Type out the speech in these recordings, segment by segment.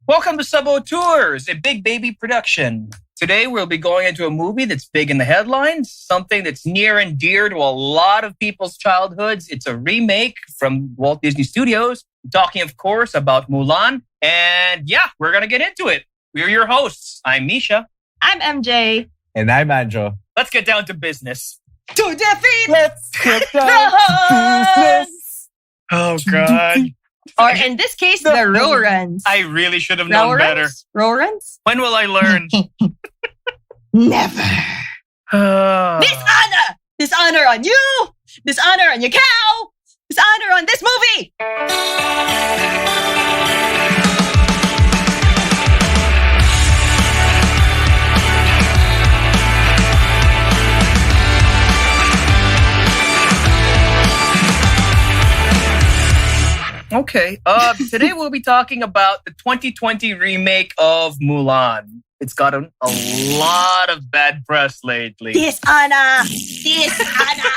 Welcome to Sub Auteurs, a big baby production. Today we'll be going into a movie that's big in the headlines, something that's near and dear to a lot of people's childhoods. It's a remake from Walt Disney Studios. I'm talking, of course, about Mulan. And yeah, we're going to get into it. We're your hosts. I'm Misha. I'm MJ. And I'm Anjo. Let's get down to business. To defeat Let's get down to business. Oh, God. Or in this case, the Rorans. I really should have known better. Rorans? When will I learn? Never. Dishonor! Dishonor on you! Dishonor on your cow! Dishonor on this movie! Okay. Today we'll be talking about the 2020 remake of Mulan. It's gotten a lot of bad press lately. Dishonor! Dishonor!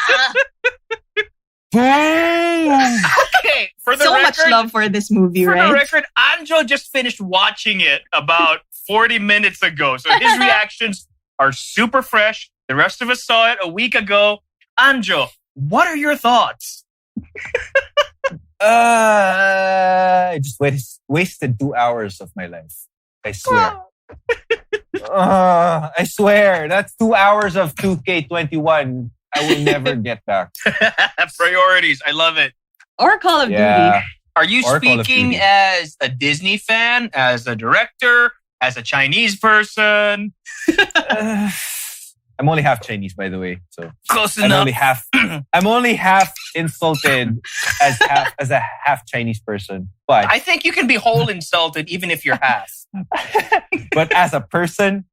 Okay, for the So record, much love for this movie, for right? the record, Anjo just finished watching it about 40 minutes ago. So his reactions are super fresh. The rest of us saw it a week ago. Anjo, what are your thoughts? I just wasted 2 hours of my life. I swear. I swear. That's 2 hours of 2K21 I will never get back. Priorities. I love it. Or Call of Duty. Are you Or Call of speaking Duty. as a Disney fan, as a director, as a Chinese person? I'm only half Chinese, by the way. So Close I'm enough. only half insulted as a half Chinese person. But I think you can be whole insulted even if you're half. but as a person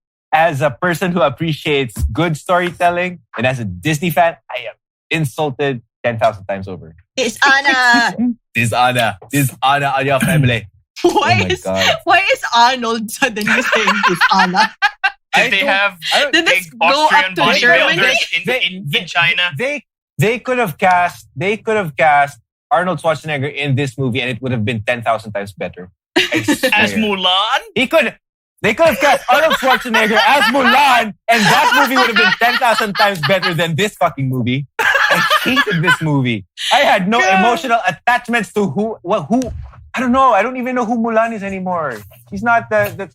who appreciates good storytelling and as a Disney fan, I am insulted 10,000 times over. Dishonor! Dishonor on your family. Why my God. is Arnold suddenly saying dishonor? Did they have Did big this go Austrian up to Germany? bodybuilders in China? They could have cast Arnold Schwarzenegger in this movie and it would have been 10,000 times better. I swear. As Mulan? They could have cast Arnold Schwarzenegger as Mulan and that movie would have been 10,000 times better than this fucking movie. I hated this movie. I had no emotional attachments to who. I don't know. I don't even know who Mulan is anymore. She's not the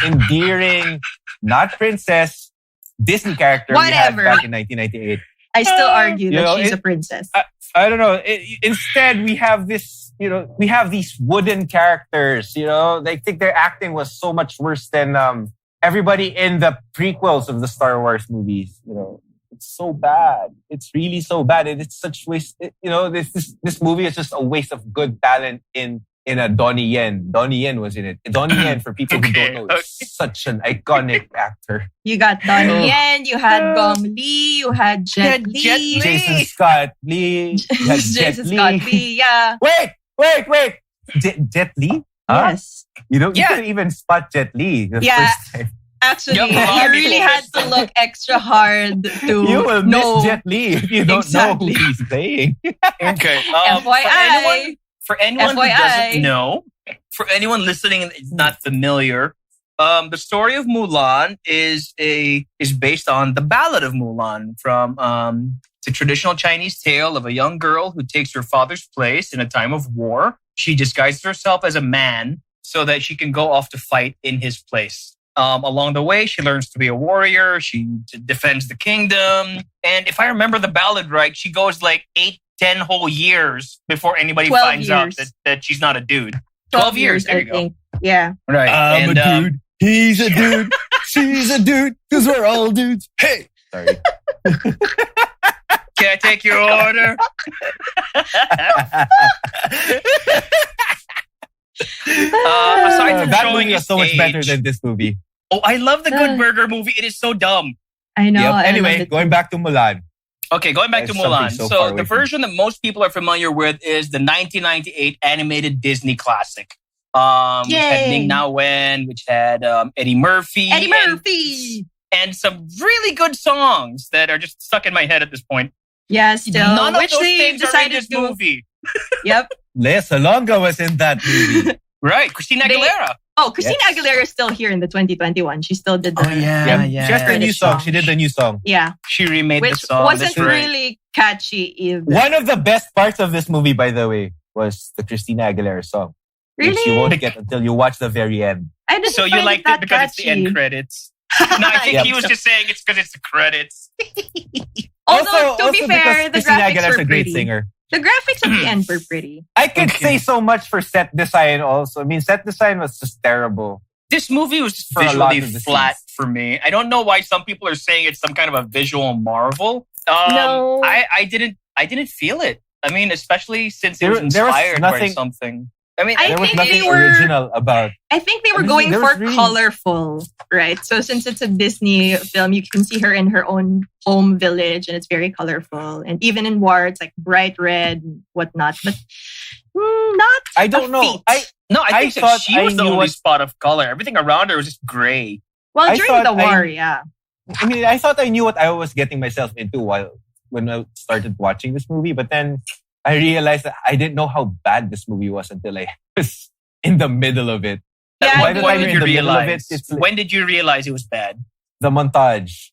endearing, not princess, Disney character we had Whatever. back in 1998. I still argue You that know, she's a princess. I don't know. Instead, we have this, we have these wooden characters, They think their acting was so much worse than everybody in the prequels of the Star Wars movies, It's so bad. It's really so bad. And it's such waste. This movie is just a waste of good talent in a Donnie Yen. Donnie Yen was in it. Donnie Yen, for people who don't know, is such an iconic actor. You got Donnie Yen, you had Gong Li, you had Jet Li. Jet Li. Jason Scott Lee. You had Jet Jason Li. Scott Lee, yeah. Wait. Jet Li? Huh? Yes. You Yeah. couldn't even spot Jet Li the Yeah. first time. Actually, Yup, a lot you of really people had missed to him. look extra hard to You will know. miss Jet Li if you don't Exactly. know who he's playing. Okay. FYI. For anyone who FYI. doesn't know, for anyone listening and is not familiar, the story of Mulan is based on the Ballad of Mulan from it's a traditional Chinese tale of a young girl who takes her father's place in a time of war. She disguises herself as a man so that she can go off to fight in his place. Along the way, she learns to be a warrior. She defends the kingdom. And if I remember the ballad right, she goes like 8-10 whole years before anybody 12 finds out years. that she's not a dude. 12 years, there I you go. think. Yeah. Right. I'm a dude. He's a dude. She's a dude. Because we're all dudes. Hey. Sorry. Can I take your order? Aside from that showing movie his is so much better age- than this movie. Oh, I love the Good Burger movie. It is so dumb. I know. Yep. I Anyway, love it. going back to Mulan. Okay, going back to There's something Mulan. so far So away the from version that most people are familiar with is the 1998 animated Disney classic. Which had Yay. Ning Na Wen, which had Eddie Murphy. Eddie Murphy. And some really good songs that are just stuck in my head at this point. Yeah, still. None of Which those they things are in decided this to. movie. Yep. Lea Salonga was in that movie. Right, Christina They- Aguilera. Oh, Christina Yes. Aguilera is still here in the 2021. She still did the Oh yeah, yeah. She has the new British song. song. She did the new song. yeah, She remade the which song. wasn't That's right. really catchy either. One of the best parts of this movie, by the way, was the Christina Aguilera song. Which you Really? won't get until you watch the very end. I didn't So you find liked that it because it's the end catchy. credits. No, I think Yep. he was just saying it's because it's the credits. Although, to be also fair, because the Christina graphics Aguilera's were a great pretty. singer. The graphics at the end were pretty. I could Okay. say so much for set design also. I mean, set design was just terrible. This movie was just For a lot visually of the flat scenes. for me. I don't know why some people are saying it's some kind of a visual marvel. No. I didn't feel it. I mean, especially since it There- was there was inspired by nothing- something. I mean, I There was think nothing they were- original about. I think they were I mean, going there for was really- colorful, right? So since it's a Disney film, you can see her in her own home village and it's very colorful. And even in war, it's like bright red and whatnot. But not I don't a know. feat. I think I that thought she I was the knew only what- spot of color. Everything around her was just gray. Well, I during the thought war, yeah. I mean, I thought I knew what I was getting myself into when I started watching this movie, but then I realized that I didn't know how bad this movie was until I was in the middle of it. Yeah, By When the the time did you're you in the middle of it, realize? it's like When did you realize it was bad? the montage.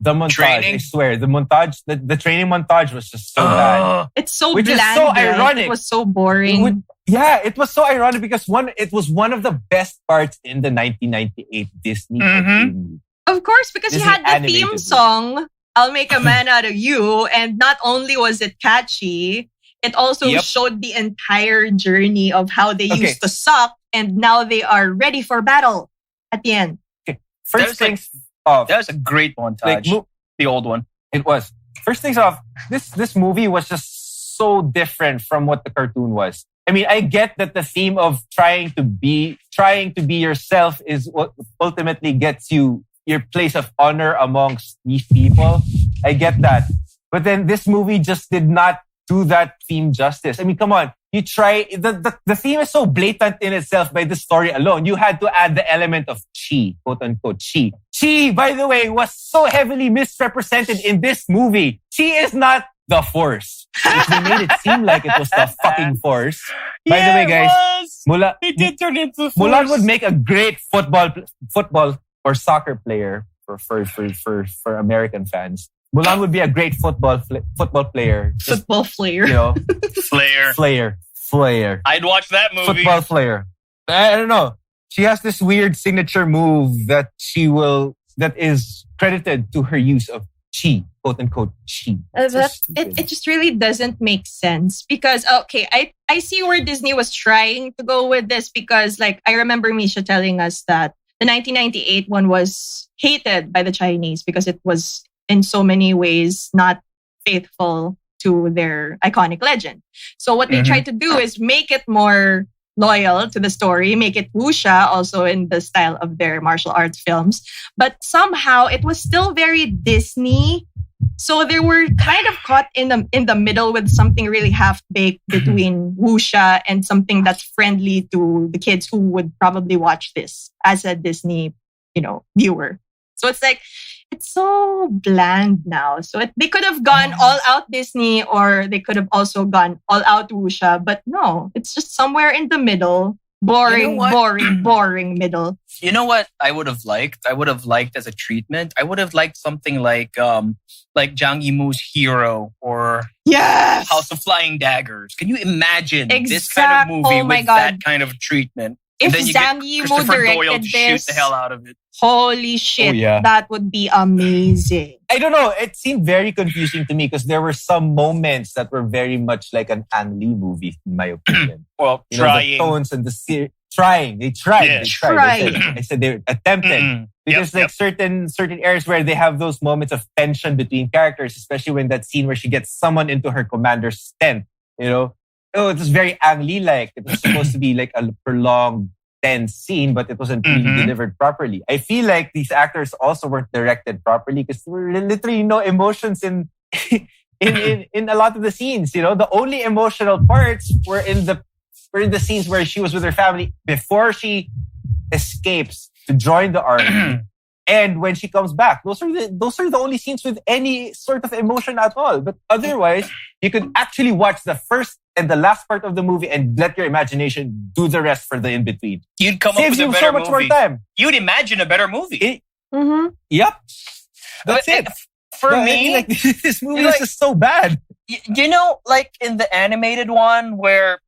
The montage, Training? I swear, the montage, the training montage was just so bad. It's so Which is bland. so right? ironic. It was so boring. Yeah, it was so ironic because it was one of the best parts in the 1998 Disney Mhm. cartoon movie. Of course, because you Disney had the animated theme movie. song, I'll Make a Man Out of You. And not only was it catchy, it also Yep. showed the entire journey of how they Okay. used to suck and now they are ready for battle at the end. First was like- things off, That was a great montage. like The old one. it was. First things off, this movie was just so different from what the cartoon was. I mean, I get that the theme of trying to be yourself is what ultimately gets you your place of honor amongst these people. I get that. But then this movie just did not do that theme justice. I mean, come on. You try, the theme is so blatant in itself by the story alone. You had to add the element of chi, quote unquote chi. Chi, by the way, was so heavily misrepresented in this movie. Chi is not the Force. They made it seem like it was the fucking Force. By the way, guys, It did turn into Mulan would make a great football or soccer player for American fans. Mulan would be a great football player. Just, Football flair. you know, Flair. flair. I'd watch that movie. Football player. I don't know. She has this weird signature move that is credited to her use of chi, quote unquote chi. It's so stupid. It just really doesn't make sense because, okay, I see where Disney was trying to go with this because, like, I remember Misha telling us that the 1998 one was hated by the Chinese because it was in so many ways not faithful to their iconic legend. So what they Mhm. tried to do is make it more loyal to the story, make it wuxia also in the style of their martial arts films. But somehow it was still very Disney. So they were kind of caught in the middle with something really half-baked between wuxia and something that's friendly to the kids who would probably watch this as a Disney, viewer. So it's like, it's so bland now. So they could have gone all out Disney or they could have also gone all out wuxia. But no, it's just somewhere in the middle. Boring, You know what? boring middle. You know what I would have liked? I would have liked as a treatment. I would have liked something like Zhang Yimou's Hero or Yes! House of Flying Daggers. Can you imagine this Exact- kind of movie oh my with God. that kind of treatment? If And then you get Zhang Yimou Christopher Doyle directed shoot this, the hell out of it. holy shit, Oh, yeah. that would be amazing. I don't know. It seemed very confusing to me because there were some moments that were very much like an Ang Lee movie, in my opinion. Well, You know, the tones and the trying. They tried. Yeah. They tried. Tried. I said they attempted. Mm. Because Yep, certain areas where they have those moments of tension between characters, especially when that scene where she gets someone into her commander's tent, it was very Ang Lee like. It was supposed to be like a prolonged tense scene, but it wasn't really Mhm. delivered properly. I feel like these actors also weren't directed properly because there were literally no emotions in in a lot of the scenes. The only emotional parts were in the scenes where she was with her family before she escapes to join the army. and when she comes back. Those are the only scenes with any sort of emotion at all. But otherwise, you could actually watch the first and the last part of the movie and let your imagination do the rest for the in-between. You'd come Saves up you with a better so much movie. more time. You'd imagine a better movie. Yep. That's But, it. For No, I me, mean, like, this movie like- is just so bad. you know, like in the animated one where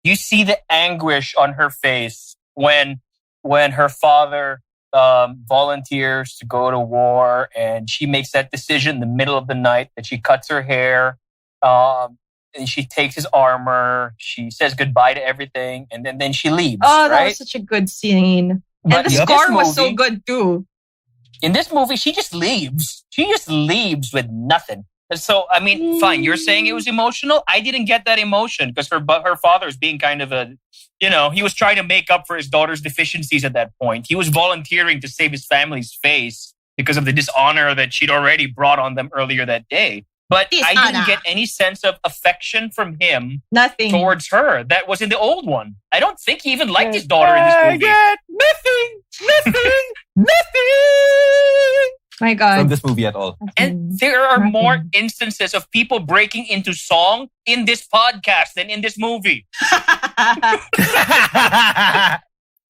you see the anguish on her face when her father volunteers to go to war, and she makes that decision in the middle of the night that she cuts her hair, and she takes his armor, she says goodbye to everything, and then she leaves. Oh, that right? was such a good scene. But And the in this score was so movie- good too. In this movie, she just leaves. She just leaves with nothing. And so, I mean, fine, you're saying it was emotional. I didn't get that emotion because her father's being kind of he was trying to make up for his daughter's deficiencies at that point. He was volunteering to save his family's face because of the dishonor that she'd already brought on them earlier that day. But I Dishonor. didn't get any sense of affection from him Nothing. towards her. That was in the old one. I don't think he even liked his daughter in this I movie. get nothing. My From God. this movie at all. And there are more instances of people breaking into song in this podcast than in this movie.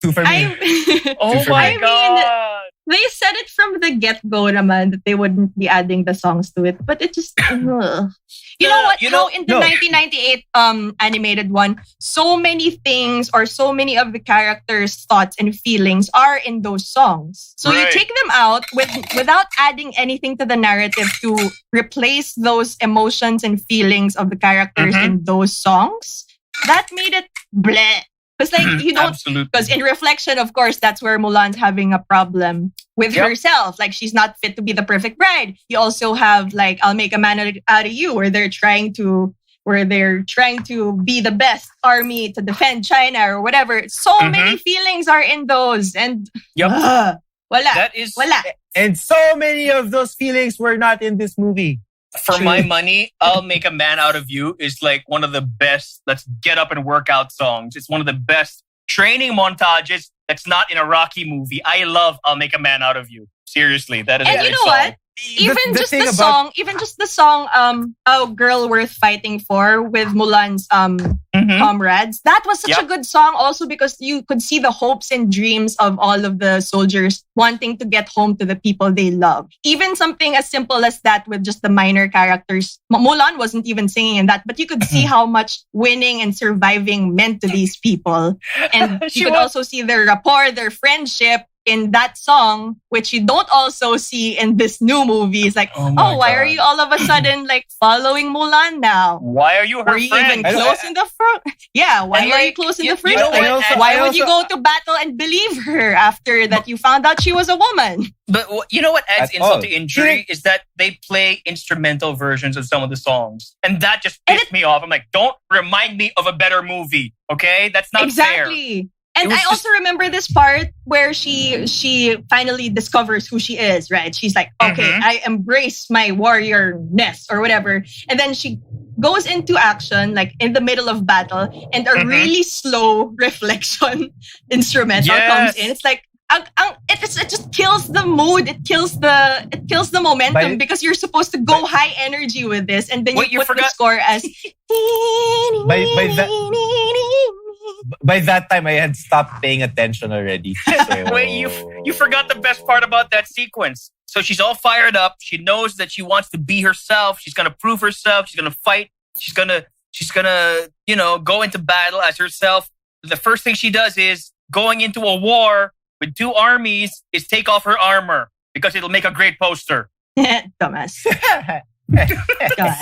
Two for me. I, Oh for my me. God. they said it from the get-go naman that they wouldn't be adding the songs to it, but it just ugh. You know what? How in the 1998 animated one, so many things or so many of the characters' thoughts and feelings are in those songs. So you Right. take them out without adding anything to the narrative to replace those emotions and feelings of the characters in those songs. That made it bleh. Because you don't. Absolutely. Because in reflection, of course, that's where Mulan's having a problem with Yep. herself. Like, she's not fit to be the perfect bride. You also have, like, I'll make a man out of you, where they're trying to be the best army to defend China or whatever. So many feelings are in those. And Yep. wala. That is, Wala. And so many of those feelings were not in this movie. for my money, I'll Make a Man Out of You is like one of the best let's get up and work out songs. It's one of the best training montages that's not in a Rocky movie. I love I'll Make a Man Out of You. Seriously, that is a And great you know song. what? Even just the song, "Oh Girl Worth Fighting For" with Mulan's comrades. That was such a good song also because you could see the hopes and dreams of all of the soldiers wanting to get home to the people they love. Even something as simple as that with just the minor characters. Mulan wasn't even singing in that, but you could see how much winning and surviving meant to these people. And you could also see their rapport, their friendship in that song, which you don't also see in this new movie. It's like, why are you all of a sudden like following Mulan now? Why are you her Were you even friend? close in the front? Yeah, why And, are you like, close in you- the first you know place? what? Why I would you also- go to battle and believe her after that you found out she was a woman? But you know what adds At insult all. to injury is that they play instrumental versions of some of the songs. And that just pissed me off. I'm like, don't remind me of a better movie, okay? That's not fair. Exactly. And It was I also remember this part where she finally discovers who she is, right? She's like, okay, I embrace my warrior-ness or whatever. And then she goes into action, like in the middle of battle, and a really slow reflection instrumental comes in. It's like, it just kills the mood. It kills the momentum because you're supposed to go high energy with this, and then you put the score as By that time, I had stopped paying attention already. So, Wait, you forgot the best part about that sequence. So she's all fired up. She knows that she wants to be herself. She's gonna prove herself. She's gonna fight. She's gonna go into battle as herself. The first thing she does is going into a war with two armies is take off her armor because it'll make a great poster. Dumbass.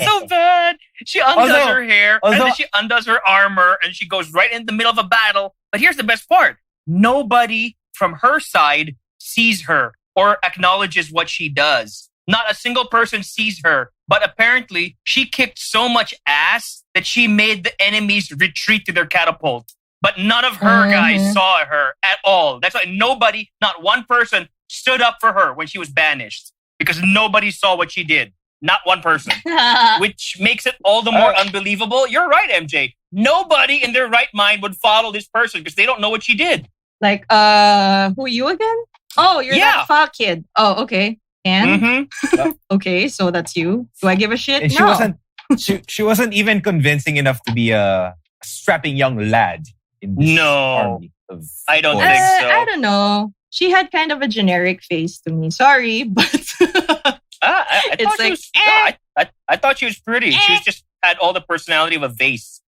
So bad. She undoes her hair and although- then she undoes her armor and she goes right in the middle of a battle. But here's the best part. Nobody from her side sees her or acknowledges what she does. Not a single person sees her. But apparently she kicked so much ass that she made the enemies retreat to their catapult. But none of her guys saw her at all. That's why nobody, not one person, stood up for her when she was banished. Because nobody saw what she did. Not one person. Which makes it all the more unbelievable. You're right, MJ. Nobody in their right mind would follow this person because they don't know what she did. Like, who are you again? Oh, you're Yeah. that fat kid. Oh, okay. And Mm-hmm. okay, so that's you. Do I give a shit? And she No. wasn't. She wasn't even convincing enough to be a strapping young lad in this No. army of I don't boys. think so. I don't know. She had kind of a generic face to me. Sorry, but I It's thought she like, was, I thought she was pretty. She was just had all the personality of a vase.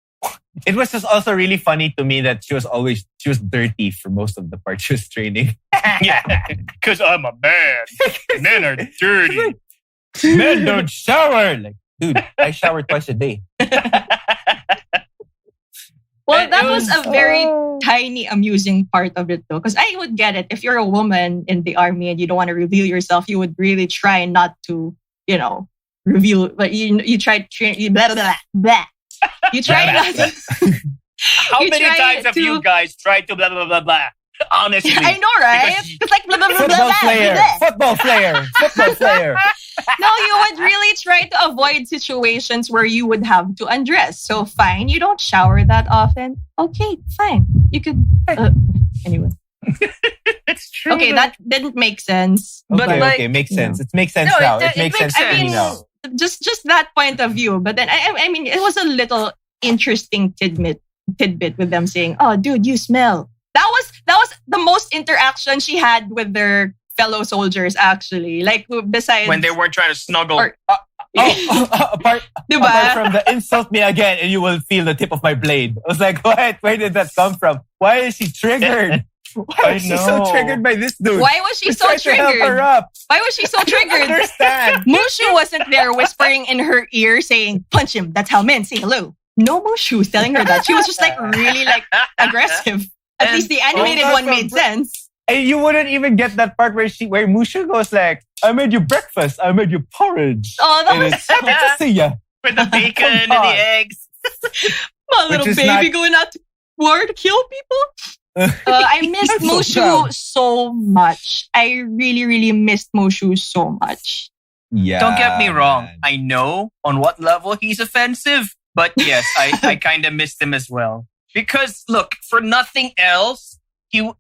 It was just also really funny to me that she was dirty for most of the part she was training. Yeah, because I'm a man. Men are dirty. Men don't shower. Like, dude, I shower twice a day. well, And that it was was- a very tiny, amusing part of it, though. Because I would get it. If you're a woman in the army and you don't want to reveal yourself, you would really try not to, reveal. But you try to blah blah blah. blah. You try not to. How You many try times have to- you guys tried to blah blah blah blah? Honestly, I know, right? Because- It's like blah blah blah blah Football blah. player. blah. Football player. Football player. No, you would really try to avoid situations where you would have to undress. So fine, you don't shower that often. Okay, fine. You could anyway. it's true. Okay, that didn't make sense. But Okay, like, okay, makes sense. It makes sense No, now. it It makes sense makes to me sense. now. just that point of view. But then I mean, it was a little interesting tidbit with them saying, "Oh, dude, you smell." That was the most interaction she had with their fellow soldiers. Actually, like besides when they weren't trying to snuggle. Or- Apart Diba? from the insult me again and you will feel the tip of my blade. I was like, what? Where did that come from? Why is she triggered? Why is she so know. triggered by this dude? Why was she We so tried to help her triggered? up. Why was she so I don't triggered? understand. Mushu wasn't there whispering in her ear saying, "Punch him. That's how men say hello." No Mushu was telling her that. She was just like really like aggressive. At And- least the animated Oh, one that's made from- sense. And you wouldn't even get that part where Mushu goes like, I made you breakfast. I made you porridge. Oh, that And was it's happy to see ya. with the bacon and Come the on. eggs. my little is baby not- going out to war to kill people. I missed I'm so Mushu proud. so much. I really, really missed Mushu so much. Yeah. Don't get me wrong. man. I know on what level he's offensive, but yes, I kind of missed him as well. Because look, for nothing else,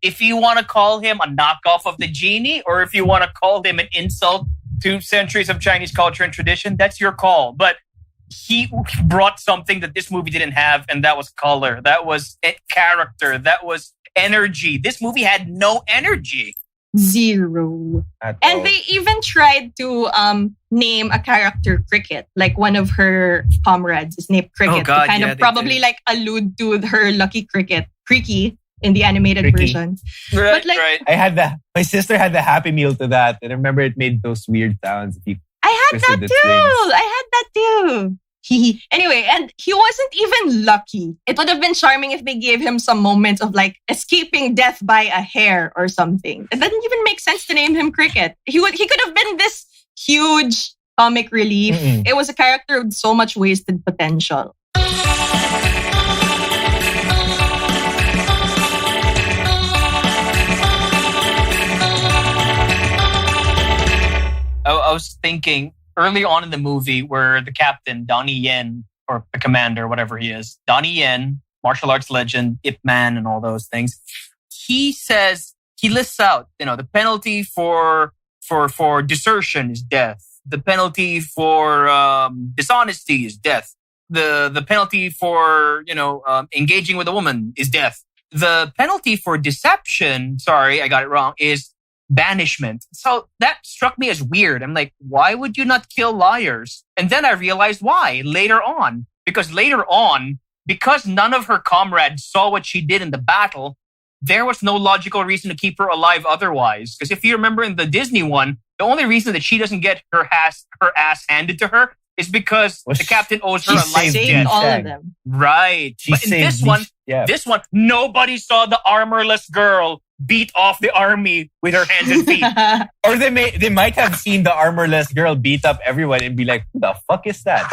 if you want to call him a knockoff of the genie, or if you want to call him an insult to centuries of Chinese culture and tradition, that's your call. But he brought something that this movie didn't have, and that was color. That was character. That was energy. This movie had no energy. Zero. At And all. they even tried to name a character Cricket, like one of her comrades is named Cricket, Oh, God, to kind yeah, of they probably did. like allude to her lucky Cricket, Creaky, in the animated Cricky. version. Right, like- right. my sister had the Happy Meal to that. And I remember it made those weird sounds. If you I had twisted that its too. wings. I had that too. Anyway, and he wasn't even lucky. It would have been charming if they gave him some moments of like escaping death by a hair or something. It doesn't even make sense to name him Cricket. He could have been this huge comic relief. Mm-mm. It was a character with so much wasted potential. I was thinking early on in the movie where the captain, Donnie Yen, or the commander, whatever he is, Donnie Yen, martial arts legend, Ip Man, and all those things. He lists out, the penalty for desertion is death. The penalty for dishonesty is death. The penalty for engaging with a woman is death. The penalty for deception, sorry, I got it wrong, is banishment. So that struck me as weird. I'm like, why would you not kill liars? And then I realized why later on. Because none of her comrades saw what she did in the battle, there was no logical reason to keep her alive otherwise. Because if you remember in the Disney one, the only reason that she doesn't get her ass handed to her is because Well, the captain owes her she a life saved Saved debt. all of Shag. them. Right. She But in saved this one, yeah. this one, nobody saw the armorless girl beat off the army with her hands and feet. Or they might have seen the armorless girl beat up everyone and be like, who the fuck is that?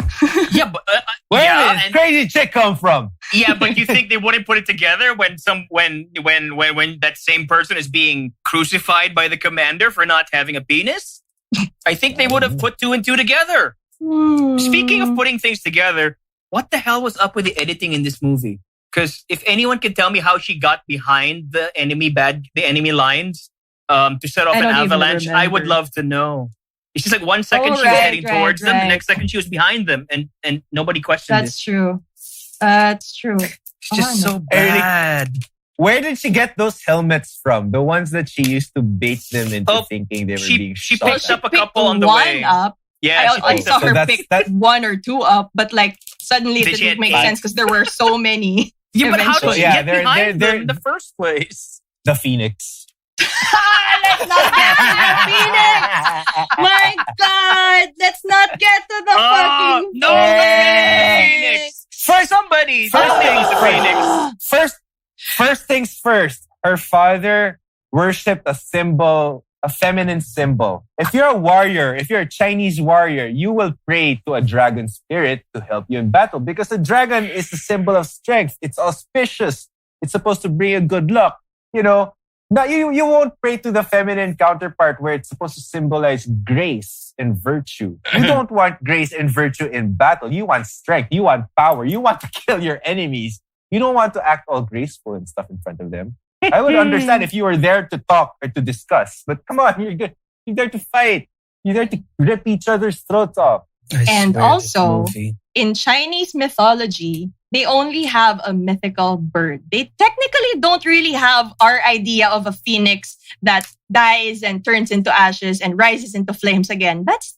Yeah, but Where yeah, did this and- crazy chick come from? yeah, but you think they wouldn't put it together when that same person is being crucified by the commander for not having a penis? I think they would have put two and two together. Speaking of putting things together, what the hell was up with the editing in this movie? Because if anyone can tell me how she got behind the enemy lines, to set off I an don't even avalanche? I would remember. love to know. It's just like 1 second Oh, she was right, heading right, towards them, the right. next second she was behind them, and nobody questioned That's it. true. That's true. It's just no. so bad. Where did she get those helmets from? The ones that she used to bait them into Oh, thinking they were she being she shot picked at. up a Picked couple on the one way. up. Yeah, she I picked saw up. So her that's- pick that's- one or two up, but like suddenly it Did she didn't make hit sense because there were so many. Yeah, but how did eventually. she Yeah, get they're- behind they're- them in the first place? The Phoenix. Let's not get to the Phoenix. My God, let's not get to the fucking no, let's get into the Phoenix. For somebody, First things first. Her father worshipped a symbol, a feminine symbol. If you're a warrior, if you're a Chinese warrior, you will pray to a dragon spirit to help you in battle because a dragon is a symbol of strength. It's auspicious. It's supposed to bring you good luck. You know, now you won't pray to the feminine counterpart where it's supposed to symbolize grace and virtue. You don't want grace and virtue in battle. You want strength. You want power. You want to kill your enemies. You don't want to act all graceful and stuff in front of them. I would understand if you were there to talk or to discuss, but come on, you're good. You're there to fight. You're there to rip each other's throats off. And also, in Chinese mythology, they only have a mythical bird. They technically don't really have our idea of a phoenix that dies and turns into ashes and rises into flames again. That's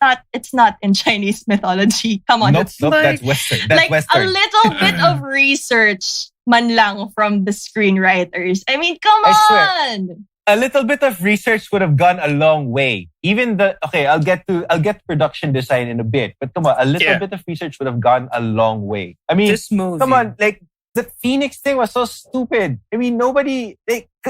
not. It's not in Chinese mythology. Come on, Nope, that's Western. That's like Western. a little bit of research, man lang from the screenwriters. I mean, come I swear. on. A little bit of research would have gone a long way. I'll get to production design in a bit, but come on, a little bit of research would have gone a long way. I mean, this movie. come on, like the Phoenix thing was so stupid. I mean,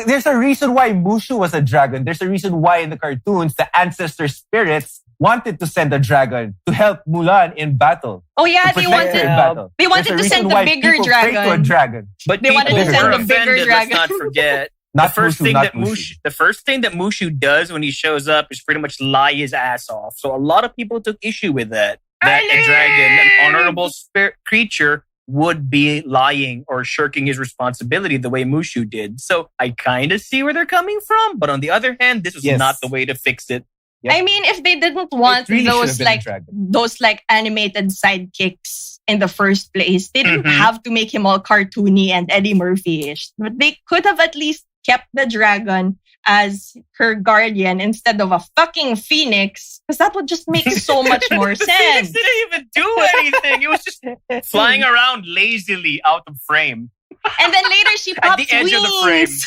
there's a reason why Mushu was a dragon. There's a reason why in the cartoons, the ancestor spirits wanted to send a dragon to help Mulan in battle. Oh yeah, To they protect her in wanted. battle. They wanted There's a to reason send the why bigger people pray to a dragon. dragon. But They people wanted to send were the bigger offended. Let's dragon. not forget. Not The first Mushu, thing not that Mushu. the first thing that Mushu does when he shows up is pretty much lie his ass off. So a lot of people took issue with that. That a dragon, an honorable spirit creature, would be lying or shirking his responsibility the way Mushu did. So I kind of see where they're coming from, but on the other hand, this is Yes. not the way to fix it. Yep. I mean, if they didn't want It really should have those been a like dragon. those like animated sidekicks in the first place, they didn't Mhm. have to make him all cartoony and Eddie Murphy-ish. But they could have at least kept the dragon as her guardian instead of a fucking phoenix, because that would just make so much more The Phoenix sense. didn't even do anything. It was just flying around lazily out of frame. And then later she At pops the edge of the frame. wings.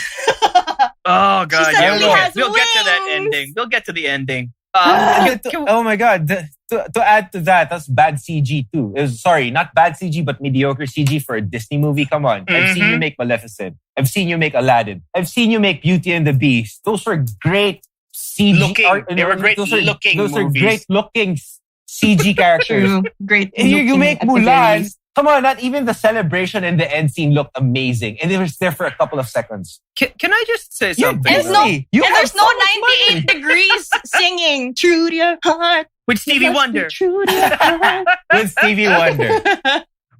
Oh god, suddenly has we'll get to that wings. ending. We'll get to the ending. Oh my god! To add to that, that's bad CG too. Sorry, not bad CG, but mediocre CG for a Disney movie. Come on, I've seen you make Maleficent. I've seen you make Aladdin. I've seen you make Beauty and the Beast. Those were great CG. They were great looking Those are movies. great looking CG characters. True. Great. And you looking make at the very Mulan. least. Come on, not even the celebration and the end scene looked amazing, and it was there for a couple of seconds. Can I just say You're something? There's Disney. no, You and have there's no so much 98 money. degrees singing true to your heart. With Stevie Must be Wonder, True to your heart. With Stevie Wonder.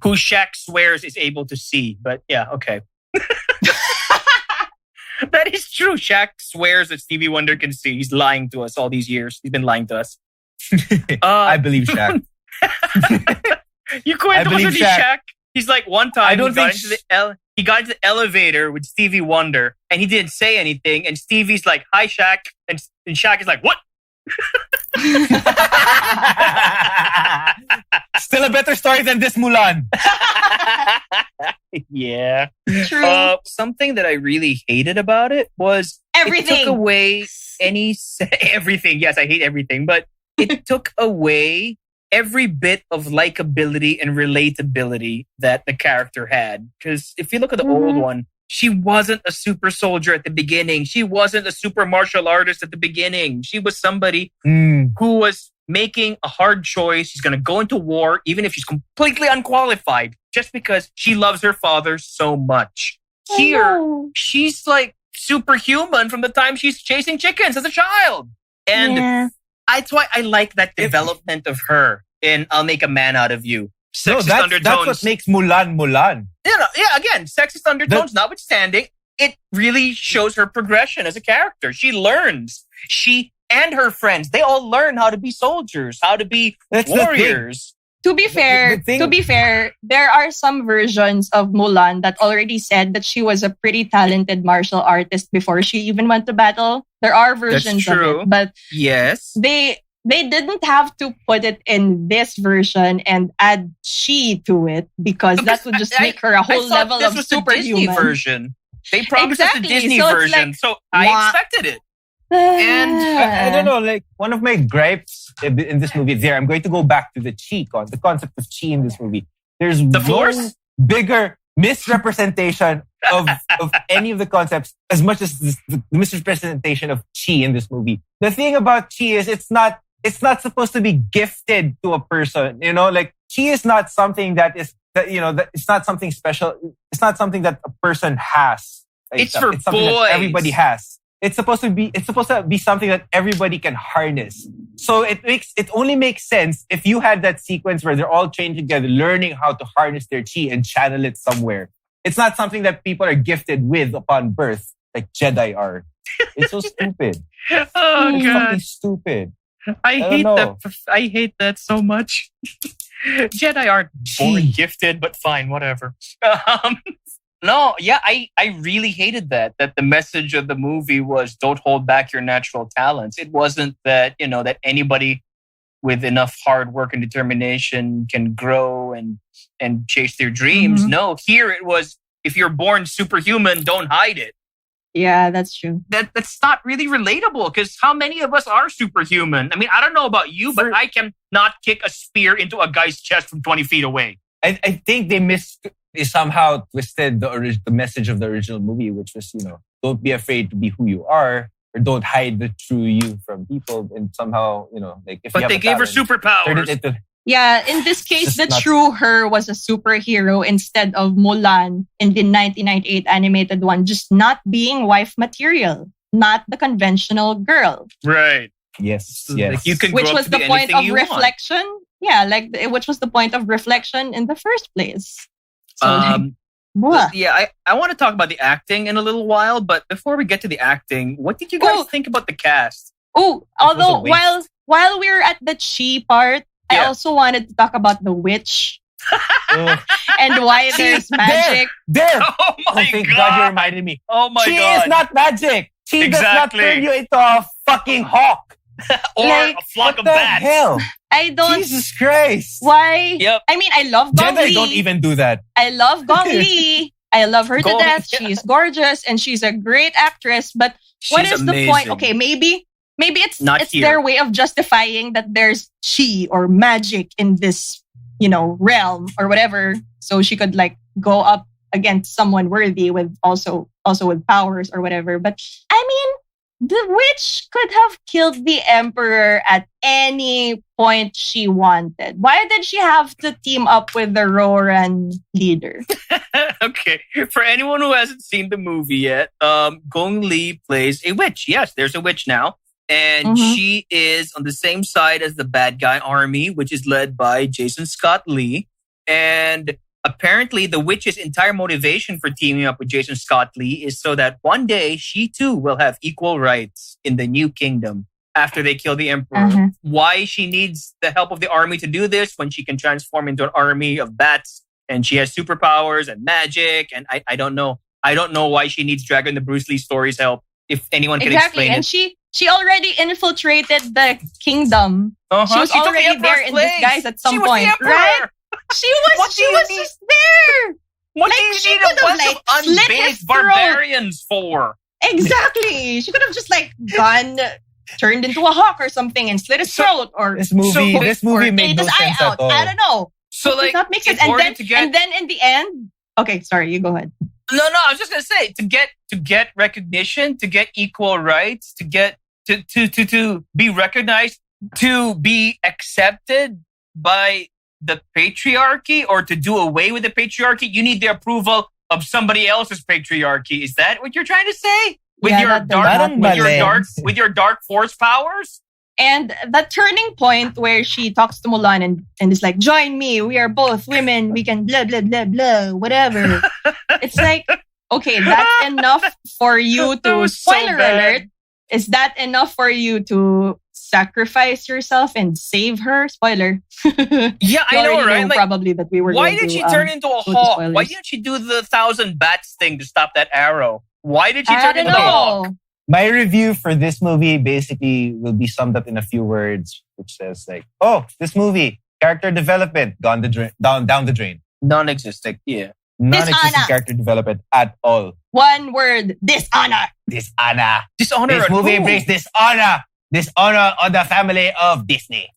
who Shaq swears is able to see. But yeah, okay. That is true. Shaq swears that Stevie Wonder can see. He's lying to us all these years. He's been lying to us. I believe Shaq. You quit believe with Shaq. Shaq. He's like one time I don't he got think into he got into the elevator with Stevie Wonder and he didn't say anything. And Stevie's like, "Hi, Shaq," and Shaq is like, "What?" Still a better story than this Mulan. Yeah. True. Something that I really hated about it was it Everything. took away everything. Yes, I hate everything, but it took away every bit of likability and relatability that the character had. Because if you look at the old one, she wasn't a super soldier at the beginning. She wasn't a super martial artist at the beginning. She was somebody who was making a hard choice. She's going to go into war, even if she's completely unqualified, just because she loves her father so much. Here, she's like superhuman from the time she's chasing chickens as a child. And that's why I like that development of her in I'll Make a Man Out of You. Sexist undertones. That's what makes Mulan Mulan. Yeah, again, sexist undertones notwithstanding, it really shows her progression as a character. She learns. She and her friends, they all learn how to be soldiers, how to be warriors. To be fair, there are some versions of Mulan that already said that she was a pretty talented martial artist before she even went to battle. There are versions of it, but yes, they didn't have to put it in this version and add chi to it because that would just make her a whole level of superhuman. Disney version. They promised us the Disney version, so I expected it. And I don't know, like one of my gripes in this movie there, I'm going to go back to the the concept of chi in this movie. There's the no Force? bigger misrepresentation of any of the concepts as much as the misrepresentation of chi in this movie. The thing about chi is it's not supposed to be gifted to a person. You know, like chi is not something that it's not something special. It's not something that a person has. Like, it's for something boys. that everybody has. It's supposed to be something that everybody can harness. So it only makes sense if you had that sequence where they're all trained together, learning how to harness their chi and channel it somewhere. It's not something that people are gifted with upon birth, like Jedi are. It's so stupid. Oh it's God, fucking stupid. I hate that. I hate that so much. Jedi aren't born gifted, but fine, whatever. No, yeah, I really hated that the message of the movie was don't hold back your natural talents. It wasn't that, that anybody with enough hard work and determination can grow and chase their dreams. Mm-hmm. No, here it was, if you're born superhuman, don't hide it. Yeah, that's true. That's not really relatable because how many of us are superhuman? I mean, I don't know about you, but I can not kick a spear into a guy's chest from 20 feet away. I think they somehow twisted the message of the original movie, which was, don't be afraid to be who you are, or don't hide the true you from people. And somehow, like if but they gave her superpowers. Yeah, in this case, the true her was a superhero instead of Mulan in the 1998 animated one, just not being wife material, not the conventional girl. Right. Yes. Like you can which was the point of reflection. Want. Yeah, which was the point of reflection in the first place. So, yeah, I want to talk about the acting in a little while, but before we get to the acting, what did you guys think about the cast? Oh, although while we're at the chi part, I also wanted to talk about the witch and why there's magic. There! Oh my thank God! God you reminded me. Oh my God! She is not magic. She does not turn you into a fucking hawk. Or a flock of bats. Hell? I don't. Jesus Christ. Why? Yep. I mean, I love Gong Li. Jedi don't even do that. I love Gong Li. I love her to death. Yeah. She's gorgeous and she's a great actress. But what is the point? Okay, maybe it's their way of justifying that there's chi or magic in this, realm or whatever. So she could go up against someone worthy with also with powers or whatever. But I mean, the witch could have killed the emperor at any point she wanted. Why did she have to team up with the Roran leader? Okay. For anyone who hasn't seen the movie yet, Gong Li plays a witch. Yes, there's a witch now. And she is on the same side as the bad guy army, which is led by Jason Scott Lee. And apparently, the witch's entire motivation for teaming up with Jason Scott Lee is so that one day she too will have equal rights in the new kingdom after they kill the emperor. Why she needs the help of the army to do this when she can transform into an army of bats and she has superpowers and magic. And I don't know. I don't know why she needs Dragon the Bruce Lee story's help. If anyone can explain and it. She already infiltrated the kingdom. She was already there in disguise at some point, right? She was just there. What do you need a bunch of unbathed barbarians for? Exactly. She could have just turned into a hawk or something and slit his throat or this movie made no sense at all. I don't know. So does that make sense? And then in the end, okay, sorry, you go ahead. No, I was just gonna say to get recognition, to get equal rights, to get to be recognized, to be accepted by the patriarchy, or to do away with the patriarchy, you need the approval of somebody else's patriarchy. Is that what you're trying to say? With your dark force powers? And the turning point where she talks to Mulan and is like, join me, we are both women, we can blah, blah, blah, blah, whatever. It's like, Okay, that's enough for you That to was so spoiler bad. alert. Is that enough for you to sacrifice yourself and save her? Spoiler. Yeah, I You know, already right? knew Like, probably that we were why going did to, she turn into a go to hawk? spoilers. Why didn't she do the 1,000 bats thing to stop that arrow? Why did she I turn don't into a hawk? know. My review for this movie basically will be summed up in a few words, which says like, "Oh, this movie character development gone the drain, down the drain. Non-existent. Yeah. Non-existent Dishonor. character development at all. One word, dishonor. Dishonor. Dishonor. This on movie who? brings dishonor on the family of Disney."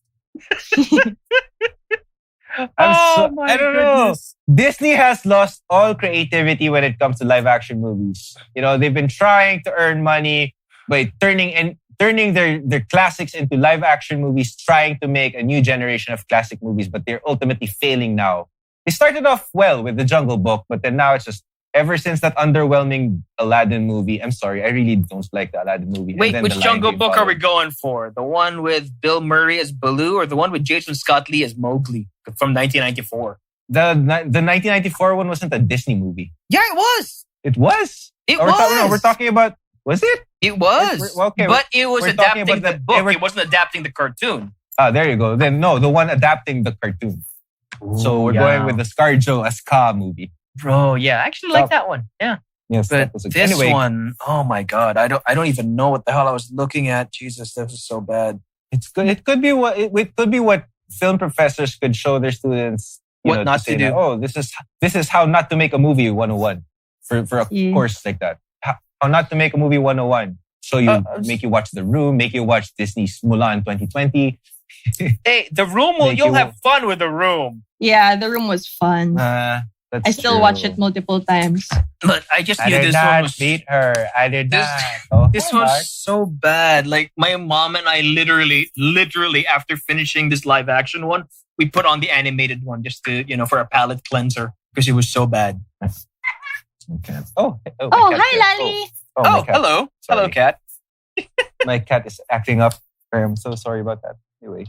I don't know. Disney has lost all creativity when it comes to live action movies. You know, they've been trying to earn money by turning their classics into live action movies, trying to make a new generation of classic movies, but they're ultimately failing now. They started off well with The Jungle Book, but then now it's just ever since that underwhelming Aladdin movie. I'm sorry, I really don't like the Aladdin movie. And Wait, then which The Lion Jungle King Book are we followed. going for? The one with Bill Murray as Baloo or the one with Jason Scott Lee as Mowgli from 1994? The 1994 one wasn't a Disney movie. Yeah, it was. It was. It Or was. we're talking about. Was it? It was. Okay, but it was we're talking adapting about the the- book. they were- It wasn't adapting the cartoon. Ah, there you go. Then no, the one adapting the cartoon. So we're yeah. going with the ScarJo as Ka movie. Bro, yeah, I actually like that one. Yeah. Yes, But that was a this anyway. one, oh my god, I don't even know what the hell I was looking at. Jesus, this is so bad. It's good. It could be what film professors could show their students. What not to say do. that, oh, this is how not to make a movie 101 for a Yeah. course like that. How not to make a movie 101. So make you watch The Room, make you watch Disney's Mulan 2020. Hey, The Room, you'll have fun with The Room. Yeah, the room was fun. That's I still true. watch it multiple times. But I just I knew did this not one was beat her. I did This- not. Oh, This Mark. was so bad. Like my mom and I literally after finishing this live action one, we put on the animated one just to, for a palate cleanser because it was so bad. Okay. Oh, my cat hi, here. Lali. Oh, my Oh, cat. hello. Hello, Sorry. cat. My cat is acting up. I'm so sorry about that. Anyway.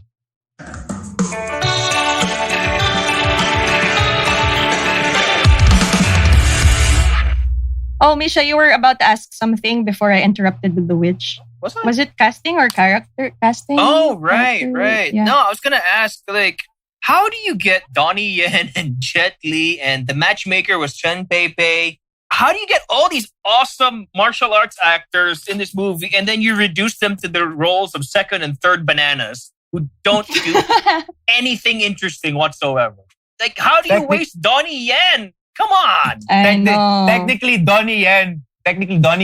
Oh, Misha, you were about to ask something before I interrupted with the witch. What's that? Was it casting or character casting? Oh, right, Character? right. Yeah. No, I was gonna ask, like, how do you get Donnie Yen and Jet Li and the matchmaker was Chen Pei Pei? How do you get all these awesome martial arts actors in this movie and then you reduce them to the roles of second and third bananas who don't do anything interesting whatsoever? Like, how do you waste Donnie Yen? Come on. I know. Technically, Donnie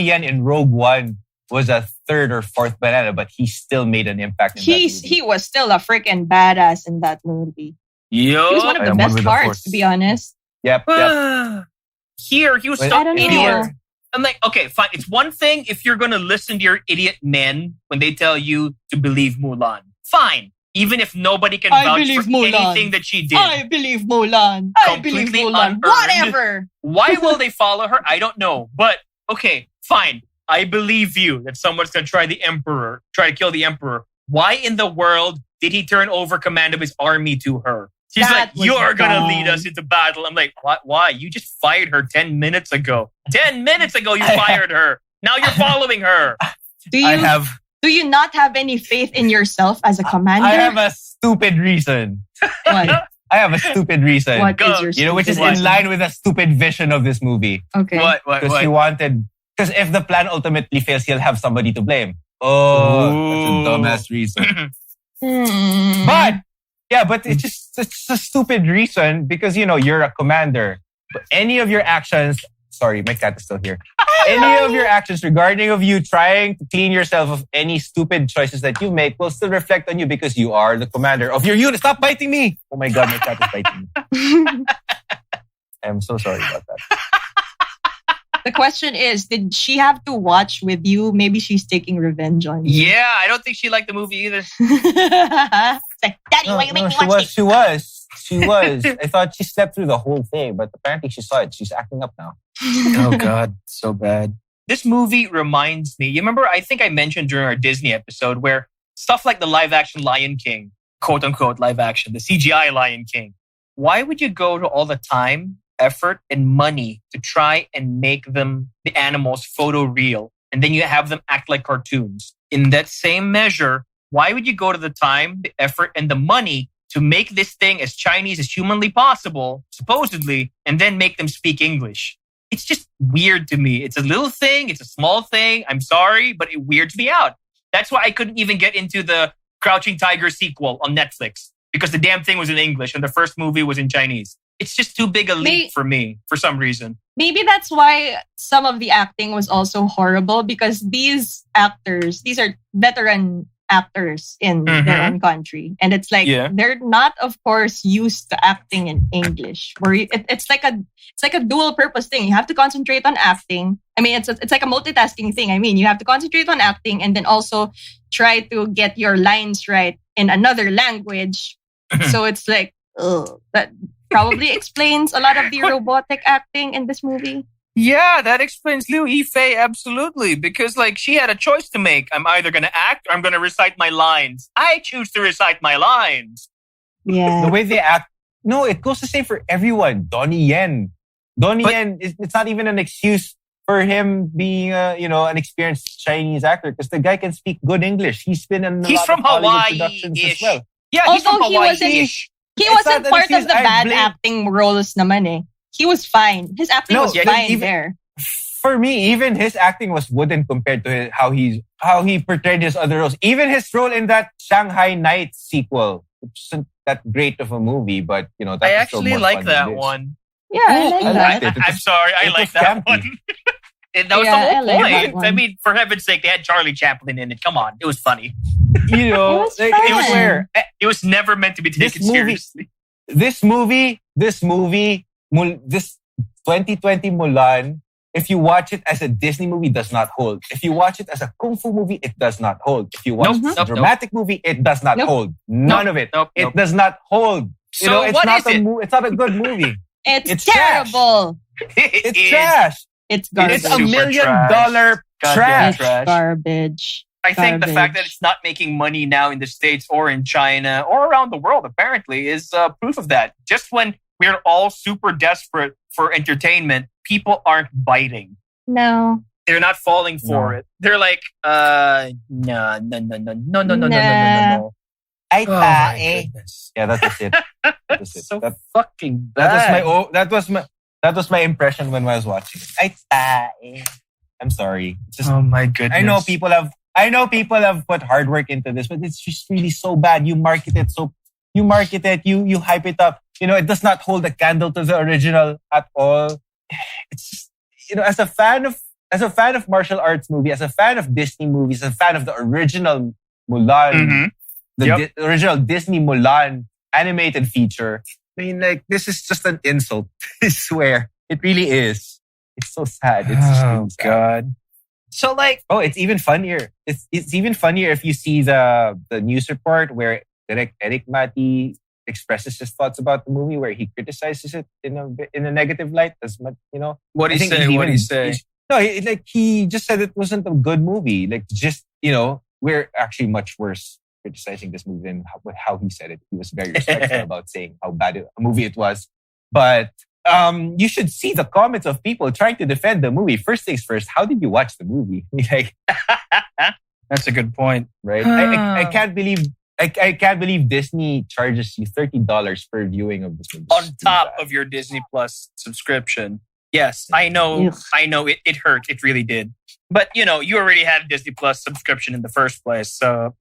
Yen in Rogue One was a third or fourth banana, but he still made an impact in that movie. He was still a freaking badass in that movie. Yo. He was one of I the am one best with the parts, Force. to be honest. Yep. Here, he was Wait, so I don't know. idiot. I'm like, okay, fine. It's one thing if you're going to listen to your idiot men when they tell you to believe Mulan. Fine. Even if nobody can I vouch believe for Mulan. anything that she did. I believe Mulan. I believe Completely Mulan. unearned. Whatever. Why will they follow her? I don't know. But, okay, fine. I believe you that someone's going to try to kill the Emperor. Why in the world did he turn over command of his army to her? She's That like, was you're going to dumb. lead us into battle. I'm like, what? Why? You just fired her 10 minutes ago. 10 minutes ago, you fired her. Now you're following her. Do I you have not have any faith in yourself as a commander? I have a stupid reason. What? I have a stupid reason. What Go. is your You know, which is stupid in reason? line with a stupid vision of this movie. Okay. What? Because if the plan ultimately fails, he'll have somebody to blame. Oh, that's a dumbass reason. But it's a stupid reason because, you're a commander. But any of your actions, sorry, my cat is still here. Any of your actions regarding of you trying to clean yourself of any stupid choices that you make will still reflect on you because you are the commander of your unit. Stop biting me. Oh my God, my cat is biting me. I'm so sorry about that. The question is, did she have to watch with you? Maybe she's taking revenge on you. Yeah, I don't think she liked the movie either. It's like, Daddy, why you make me watch this? She was. I thought she slept through the whole thing, but apparently she saw it. She's acting up now. Oh God, so bad. This movie reminds me, you remember, I think I mentioned during our Disney episode where stuff like the live action Lion King, quote unquote live action, the CGI Lion King. Why would you go to all the time effort and money to try and make the animals photoreal, and then you have them act like cartoons. In that same measure, why would you go to the time, the effort, and the money to make this thing as Chinese as humanly possible, supposedly, and then make them speak English? It's just weird to me. It's a little thing. It's a small thing. I'm sorry, but it weirds me out. That's why I couldn't even get into the Crouching Tiger sequel on Netflix, because the damn thing was in English and the first movie was in Chinese. It's just too big a leap for me for some reason. Maybe that's why some of the acting was also horrible, because these actors, these are veteran actors in their own country. And it's like, they're not, of course, used to acting in English. Where it's like a dual purpose thing. You have to concentrate on acting. I mean, it's like a multitasking thing. I mean, you have to concentrate on acting and then also try to get your lines right in another language. So it's like, that probably explains a lot of the robotic acting in this movie. Yeah, that explains Liu Yifei, absolutely. Because, like, she had a choice to make. I'm either going to act or I'm going to recite my lines. I choose to recite my lines. Yeah. The way they act. No, it goes the same for everyone. Donnie Yen. Yen, it's not even an excuse for him being an experienced Chinese actor, because the guy can speak good English. He's been in a lot of Hollywood productions as well. Yeah, he's from Hawaii-ish. He wasn't part of the bad acting roles naman eh. He was fine. His acting was fine there. For me, even his acting was wooden compared to how he portrayed his other roles. Even his role in that Shanghai Nights sequel, which isn't that great of a movie, but that I actually like that one. Yeah, I like that. I'm sorry, I like that one. That was the whole point. I mean, for heaven's sake, they had Charlie Chaplin in it. Come on, it was funny. It was never meant to be taken seriously. This 2020 Mulan, if you watch it as a Disney movie, does not hold. If you watch it as a kung fu movie, it does not hold. If you watch it as a dramatic movie, it does not hold. None of it. It does not hold. So it's what not is it? It's not a good movie. It's terrible. It's trash. It's garbage. It's $1 million trash. It's garbage. I think the fact that it's not making money now in the States or in China or around the world, apparently, is proof of that. Just when we're all super desperate for entertainment, people aren't biting. No. They're not falling for it. They're like, no. Ay, tae. Yeah, that was it. That's so fucking bad. That was my impression when I was watching it. Ay, tae. I'm sorry. Oh my goodness. I know people have put hard work into this, but it's just really so bad. You market it, you hype it up. It does not hold a candle to the original at all. It's just, as a fan of martial arts movie, as a fan of Disney movies, as a fan of the original Mulan, original Disney Mulan animated feature. I mean, like, this is just an insult. I swear. It really is. It's so sad. It's just really sad. God. So, like, it's even funnier. It's even funnier if you see the news report where Eric Mati expresses his thoughts about the movie, where he criticizes it in a negative light as much. What did he say? No, he just said it wasn't a good movie. Like, just we're actually much worse criticizing this movie than how he said it. He was very respectful about saying how bad a movie it was, but. You should see the comments of people trying to defend the movie. First things first, how did you watch the movie? That's a good point, right? I can't believe Disney charges you $30 per viewing of this movie. On top of your Disney Plus subscription. Yes, I know. It hurt. It really did. But you already had a Disney Plus subscription in the first place, so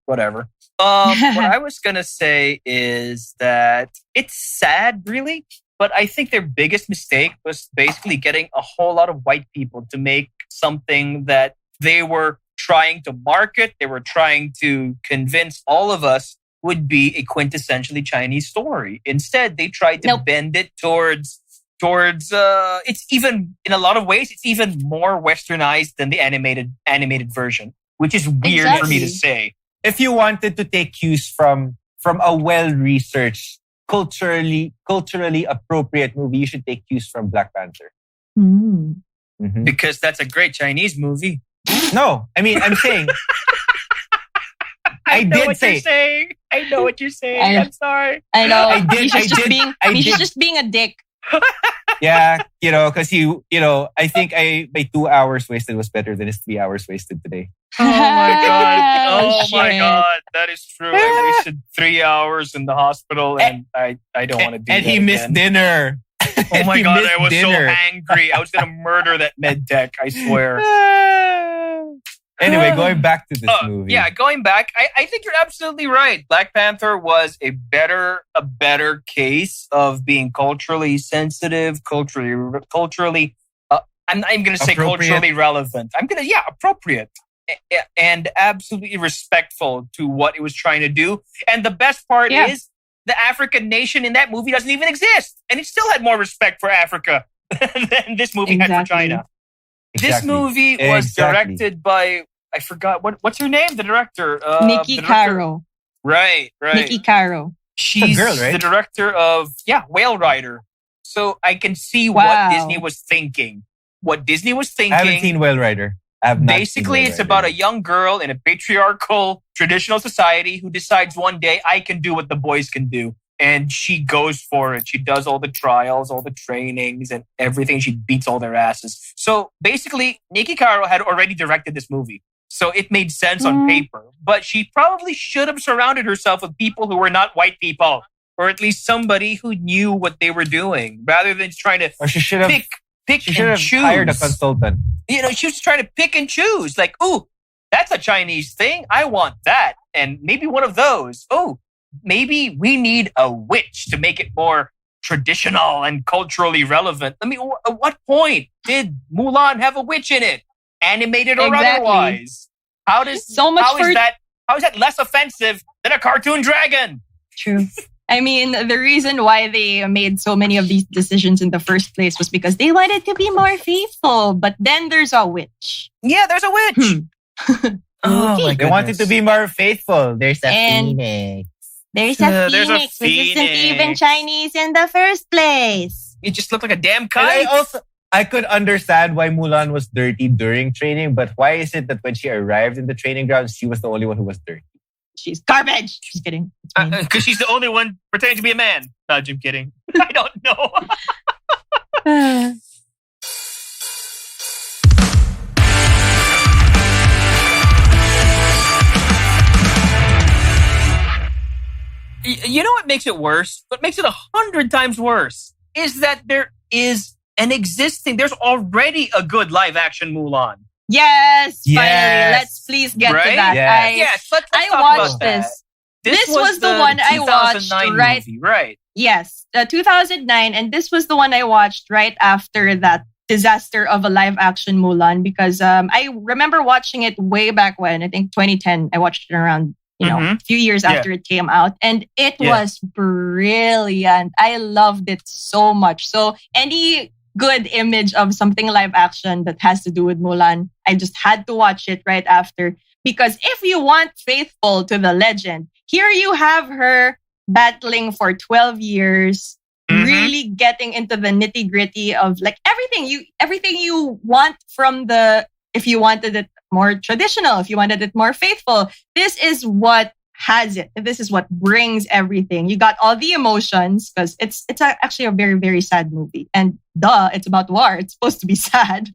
whatever. What I was gonna say is that it's sad, really. But I think their biggest mistake was basically getting a whole lot of white people to make something that they were trying to market. They were trying to convince all of us would be a quintessentially Chinese story. Instead, they tried to bend it towards. It's even, in a lot of ways, it's even more westernized than the animated version, which is weird for me to say. If you wanted to take cues from a well-researched, culturally appropriate movie, you should take cues from Black Panther. Because that's a great Chinese movie. No, I mean, I'm saying. I know what you're saying. I'm sorry. I know. He's just being a dick. Yeah, because I think my 2 hours wasted was better than his 3 hours wasted today. Oh my god! Oh my Shit. god! That is true. I wasted 3 hours in the hospital, and I don't want to do that. And he missed again. dinner. Oh my He god! missed I was dinner. so angry. I was gonna murder that med tech. I swear. Anyway, going back to this movie. Yeah, going back, I think you're absolutely right. Black Panther was a better case of being culturally sensitive, culturally. I'm going to say Appropriate. culturally relevant. Appropriate and absolutely respectful to what it was trying to do. And the best part is the African nation in that movie doesn't even exist, and it still had more respect for Africa than this movie had for China. This movie was directed by, I forgot, what's her name? The director? Nikki Caro. Right. Nikki Caro. She's a girl, right? the director of, Whale Rider. So I can see what Disney was thinking. What Disney was thinking. I haven't seen Whale Rider. I have not Basically, seen it's Whale about Rider. a young girl in a patriarchal, traditional society who decides one day, I can do what the boys can do. And she goes for it. She does all the trials, all the trainings, and everything. She beats all their asses. So basically, Nikki Caro had already directed this movie. So it made sense on paper. But she probably should have surrounded herself with people who were not white people. Or at least somebody who knew what they were doing. Rather than trying to Or she should have choose. hired a consultant. She was trying to pick and choose. Like, ooh, that's a Chinese thing. I want that. And maybe one of those. Oh, maybe we need a witch to make it more traditional and culturally relevant. I mean, at what point did Mulan have a witch in it? Animated or otherwise? How is that less offensive than a cartoon dragon? True. I mean, the reason why they made so many of these decisions in the first place was because they wanted to be more faithful. But then there's a witch. Yeah, there's a witch. They wanted to be more faithful. There's a phoenix. There's There's a phoenix, which isn't phoenix. even Chinese in the first place. It just looked like a damn And kite. I could understand why Mulan was dirty during training, but why is it that when she arrived in the training grounds, she was the only one who was dirty? She's garbage. Just kidding. Because she's the only one pretending to be a man. No, I'm kidding. I don't know. You know what makes it worse? What makes it 100 times worse is that there's already a good live action Mulan. Yes, finally. Yes. Let's please get to Right? that. Yes. Let's I talk watched about that. this. This was the one I watched, 2009 right? movie, right? Yes, 2009. And this was the one I watched right after that disaster of a live action Mulan because I remember watching it way back when, I think 2010. I watched it around, a few years after it came out. And it was brilliant. I loved it so much. So any good image of something live action that has to do with Mulan, I just had to watch it right after. Because if you want faithful to the legend, here you have her battling for 12 years, really getting into the nitty gritty of like everything you want from if you wanted it more traditional, if you wanted it more faithful, this is what has it. This is what brings everything. You got all the emotions because it's actually a very, very sad movie. And it's about war. It's supposed to be sad.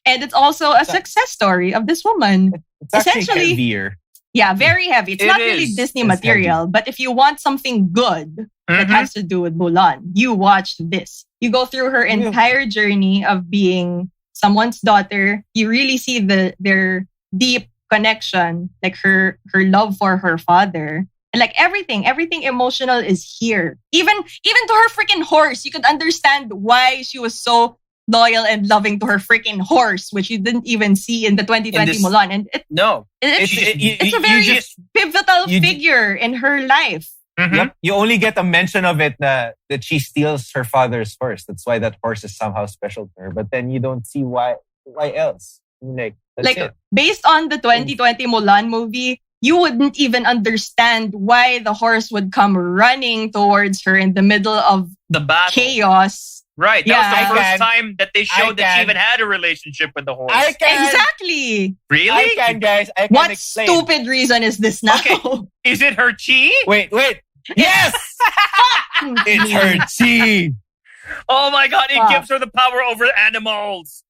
And it's also a success story of this woman. It's actually heavier. Yeah, very heavy. It's not really Disney material, but if you want something good that has to do with Mulan, you watch this. You go through her entire journey of being someone's daughter. You really see their deep connection, like her love for her father. And like everything emotional is here. Even to her freaking horse, you could understand why she was so loyal and loving to her freaking horse, which you didn't even see in the 2020 Mulan. And it's a very pivotal figure in her life. Yep. You only get a mention of it that she steals her father's horse. That's why that horse is somehow special to her. But then you don't see why else. That's it. Based on the 2020 Mulan movie, you wouldn't even understand why the horse would come running towards her in the middle of the battle. Chaos. Right. That was the first time that they showed that she even had a relationship with the horse. Exactly. Really? I can, guys. I can what explain. stupid reason is this now? Okay. Is it her chi? Wait. Yes! It's her chi. Oh my god, it Wow. gives her the power over animals.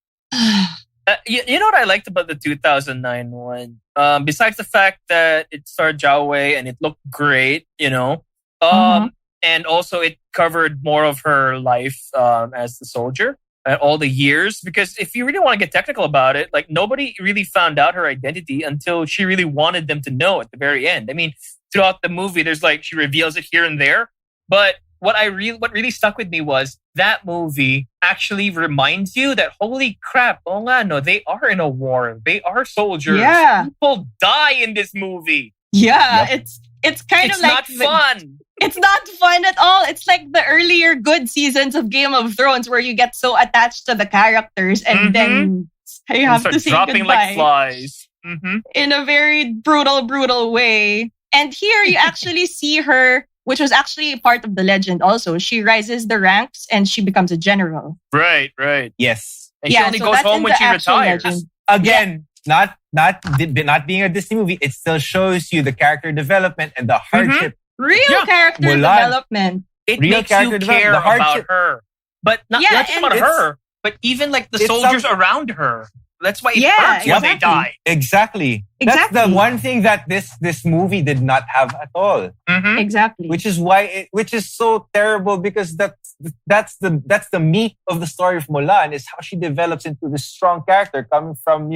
You know what I liked about the 2009 one? Besides the fact that it starred Zhao Wei and it looked great, and also it covered more of her life as the soldier and all the years. Because if you really want to get technical about it, like nobody really found out her identity until she really wanted them to know at the very end. I mean, throughout the movie, there's like she reveals it here and there, but what really stuck with me was that movie actually reminds you that holy crap, oh no, they are in a war. They are soldiers. Yeah. People die in this movie. Yeah, it's kind It's of like not fun. It's not fun at all. It's like the earlier good seasons of Game of Thrones where you get so attached to the characters and then you have Start to say dropping goodbye like flies. in a very brutal way. And here you actually see her, which was actually part of the legend also. She rises the ranks and she becomes a general. Right. Yes. And she only so goes that's home in when the she actual retires. legend. Again, not being a Disney movie, it still shows you the character development and the hardship. Real character Mulan. development. It Real makes you character development, care the about hardship. her. But not just and about her, but even like the it's soldiers around her. That's why it Yeah, hurts when they exactly. die. Exactly. That's Exactly. the one thing that this movie did not have at all. Exactly. Which is why which is so terrible, because that's the meat of the story of Mulan, is how she develops into this strong character coming from,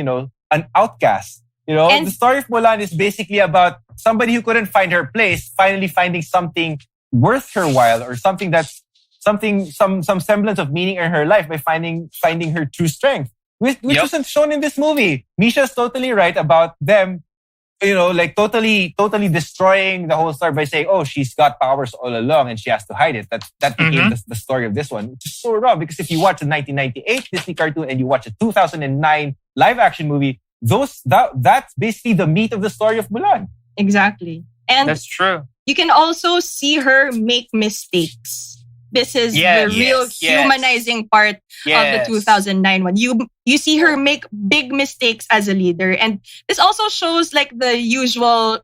an outcast. And- the story of Mulan is basically about somebody who couldn't find her place finally finding something worth her while, or something that's some semblance of meaning in her life by finding her true strength. Which wasn't shown in this movie. Misha's totally right about them, like totally destroying the whole story by saying, oh, she's got powers all along and she has to hide it. That became the story of this one, which is so wrong, because if you watch a 1998 Disney cartoon and you watch a 2009 live action movie, that's basically the meat of the story of Mulan. Exactly. And That's true. you can also see her make mistakes. This is the real humanizing part of the 2009 one. You see her make big mistakes as a leader. And this also shows like the usual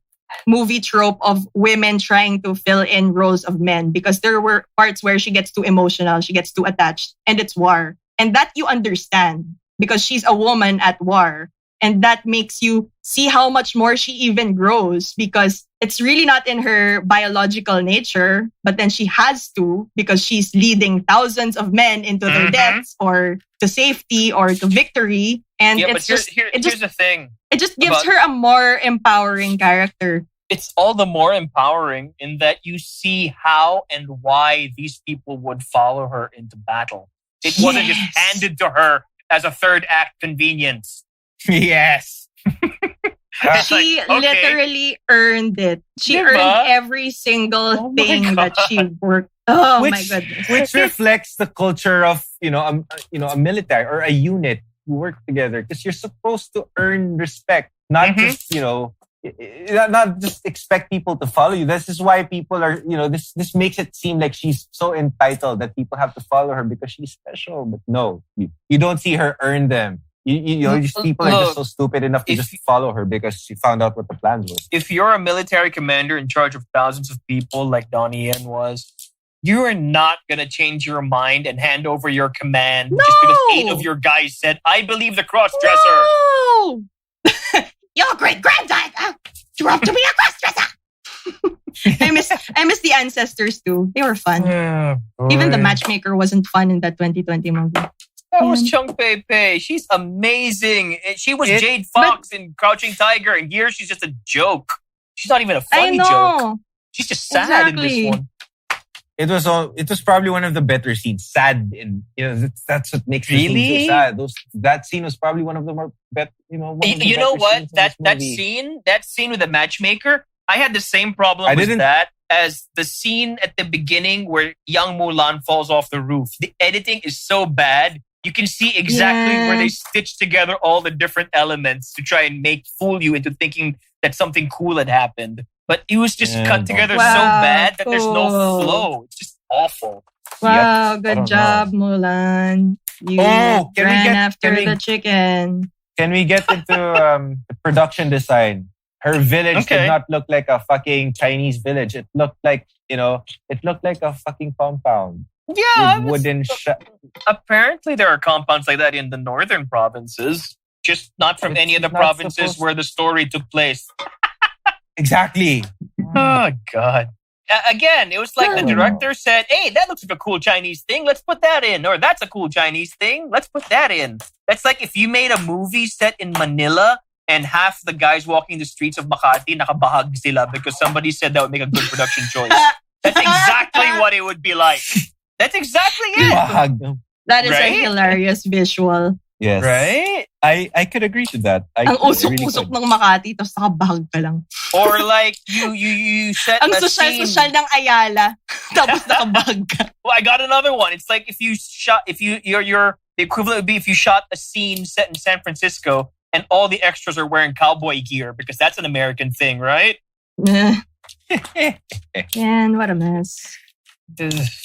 movie trope of women trying to fill in roles of men, because there were parts where she gets too emotional, she gets too attached, and it's war. And that you understand because she's a woman at war. And that makes you see how much more she even grows, because it's really not in her biological nature, but then she has to, because she's leading thousands of men into their deaths or to safety or to victory. And it's but here's the thing. It just gives her a more empowering character. It's all the more empowering in that you see how and why these people would follow her into battle. It wasn't just handed to her as a third act convenience. Yes. She literally earned it. She earned every single thing that she worked. Oh my goodness. Which reflects the culture of, a military or a unit who work together, because you're supposed to earn respect, not just, not just expect people to follow you. This is why people are, this makes it seem like she's so entitled that people have to follow her because she's special. But no, you don't see her earn them. These people are just so stupid enough to just follow her because she found out what the plans were. If you're a military commander in charge of thousands of people like Donnie Yen was, you are not going to change your mind and hand over your command just because 8 of your guys said, I believe the cross-dresser. No! Your great-granddad grew up to be a cross-dresser. I miss the ancestors too. They were fun. Even the matchmaker wasn't fun in that 2020 movie. That was Chung Pei Pei. She's amazing. She was Jade Fox in Crouching Tiger, and here she's just a joke. She's not even a funny joke. She's just sad in this one. It was probably one of the better scenes. Sad, that's what makes the scene so sad. That scene was probably one of the more better. You know what? That scene with the matchmaker. I had the same problem with that as the scene at the beginning where young Mulan falls off the roof. The editing is so bad. You can see exactly where they stitched together all the different elements to try and fool you into thinking that something cool had happened. But it was just cut together so bad that there's no flow. It's just awful. Wow, good job, Mulan. You ran after the chicken. Can we get into the production design? Her village did not look like a fucking Chinese village. It looked like, a fucking compound. Yeah, with wooden apparently there are compounds like that in the northern provinces, just not from any of the not provinces supposed- where the story took place. Exactly. Oh God! Again, it was like the director said, "Hey, that looks like a cool Chinese thing. Let's put that in." Or that's a cool Chinese thing. Let's put that in. That's like if you made a movie set in Manila and half the guys walking the streets of Makati nakabahag sila because somebody said that would make a good production choice. That's exactly what it would be like. That's exactly it. Bahag. That is Right? a hilarious visual. Yes. Right? I could agree to that. Ang usok-usok ng Makati, tapos nakabahag ka lang. Or like you set Ang a scene. sosyal-sosyal ng Ayala, tapos nakabahag ka. Well, I got another one. It's like if you shot, your the equivalent would be if you shot a scene set in San Francisco and all the extras are wearing cowboy gear because that's an American thing, right? Man, what a mess.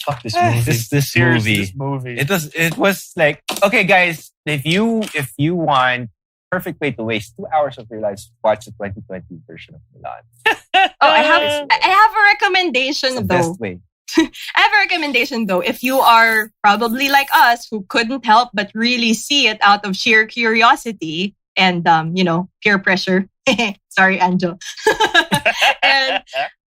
Fuck this movie. This Seriously, movie. this movie. It was like, okay, guys, if you want perfect way to waste 2 hours of your lives, watch the 2020 version of Mulan. I have a recommendation It's the though. best way. I have a recommendation though. If you are probably like us who couldn't help but really see it out of sheer curiosity and peer pressure. Sorry, Anjo. And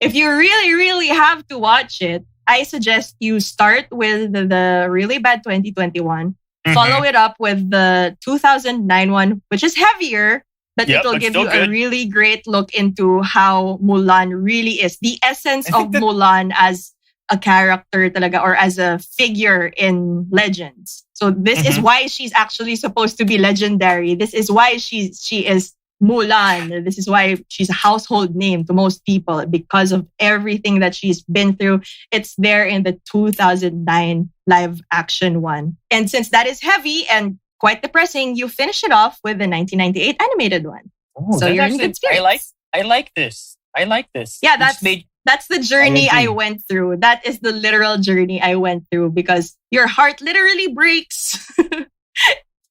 if you really, really have to watch it, I suggest you start with the really bad 2021. Follow it up with the 2009 one, which is heavier, but Yep, it'll but give still you good. a really great look into how Mulan really is. The essence I of think that- Mulan as a character talaga or as a figure in legends. So this is why she's actually supposed to be legendary. This is why she is Mulan. This is why she's a household name to most people because of everything that she's been through. It's there in the 2009 live action one. And since that is heavy and quite depressing, you finish it off with the 1998 animated one. Oh, So that's you're in actually- good spirits. I like this. I like this. Yeah, You just that's the journey I I agree. went through. That is the literal journey I went through because your heart literally breaks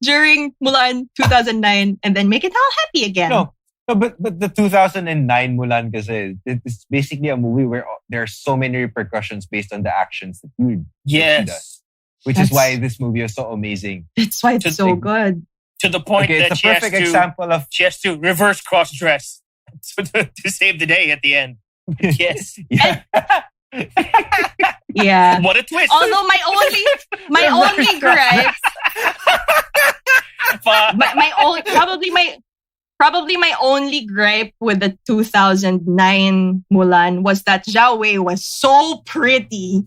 during Mulan 2009 and then make it all happy again. No, but the 2009 Mulan kasi it's basically a movie where there are so many repercussions based on the actions that she does, Yes. which is That's- why this movie is so amazing. That's why it's Just so like- good. To the point Okay, that it's a perfect example of she has to reverse cross dress to save the day at the end. Yes. yeah. Yeah. What a twist. Although my only gripe, probably my only gripe with the 2009 Mulan was that Zhao Wei was so pretty.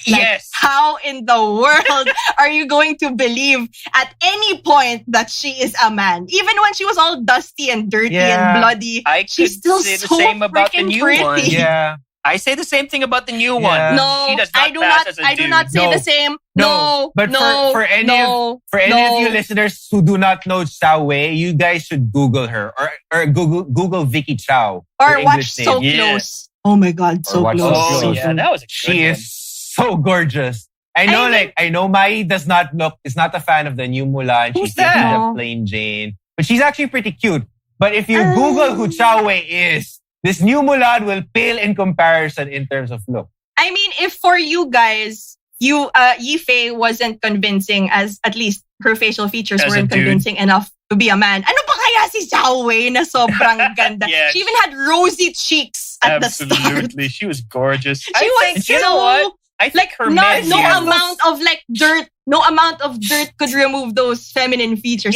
Like, Yes. how in the world are you going to believe at any point that she is a man? Even when she was all dusty and dirty Yeah. and bloody, I she's could still say the so same about the freaking new pretty. one. Yeah. I say the same thing about the new Yeah. one. No, She does not I do pass not. as a I do dude. not say No. the same. No. No, But no, for any no, For any no. of you listeners who do not know Xiao Wei, you guys should Google her or Google Vicky Chow. or her watch English name. So Yeah. Close. Oh my God, Or So watch Close. So Oh, Close. yeah, that was a good She one. is so gorgeous. I know, I know Mai is not a fan of the new Mulan. Who's She's thinking that? of plain Jane. But she's actually pretty cute. But if you Google who Xiao Wei is, this new Mulan will pale in comparison in terms of look. I mean, if for you guys, Yifei wasn't convincing as at least her facial features As a weren't dude. convincing enough to be a man. Ano pa kaya si Zhao Wei na sobrang ganda? Yeah. She even had rosy cheeks at the start. Absolutely. She was gorgeous. She I was think, so you know what? I think her no man amount of like dirt, no amount of dirt could remove those feminine features.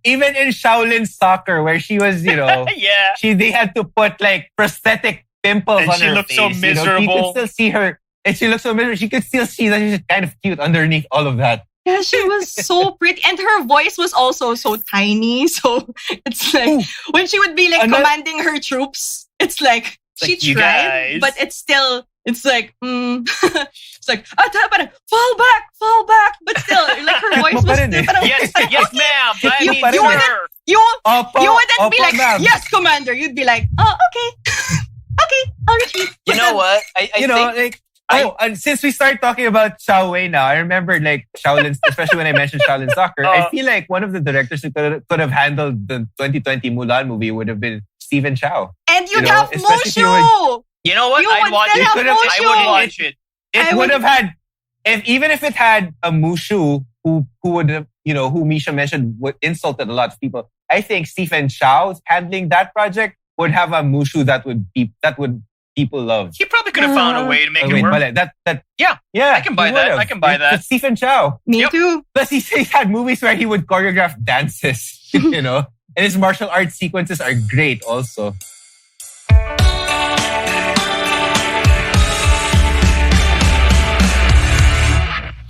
Even in Shaolin Soccer, where she was, Yeah. they had to put like prosthetic pimples And on she her looked face. so You miserable. could still see her, and she looked so miserable. She could still see that she's kind of cute underneath all of that. Yeah, she was so pretty. And her voice was also so tiny. So it's like when she would be like commanding her troops, it's like she like, "You tried, guys." but it's like, it's like, fall back. But still, like her voice was pa rin eh. parang- Yes, ma'am. I You- mean, you you wouldn't- her. You wouldn't be like, ma'am. yes, commander. You'd be like, oh, okay. Okay, I'll retreat. You know what? I think and since we start talking about Xiao Wei now, I remember like Shaolin, especially when I mentioned Shaolin Soccer, I feel like one of the directors who could have handled the 2020 Mulan movie would have been Stephen Chow. And you'd You know, have especially if you Mushu. you know what? You I'd would watch still it. have I would Mushu. watch it. It would have had even if it had a Mushu who would have, who Misha mentioned would insulted a lot of people, I think Stephen Chow handling that project would have a Mushu that would people love. He probably could have found a way to make it work. Yeah, I can buy that. I can buy that. It's Stephen Chow. Me too. Plus, he's had movies where he would choreograph dances, and his martial arts sequences are great also.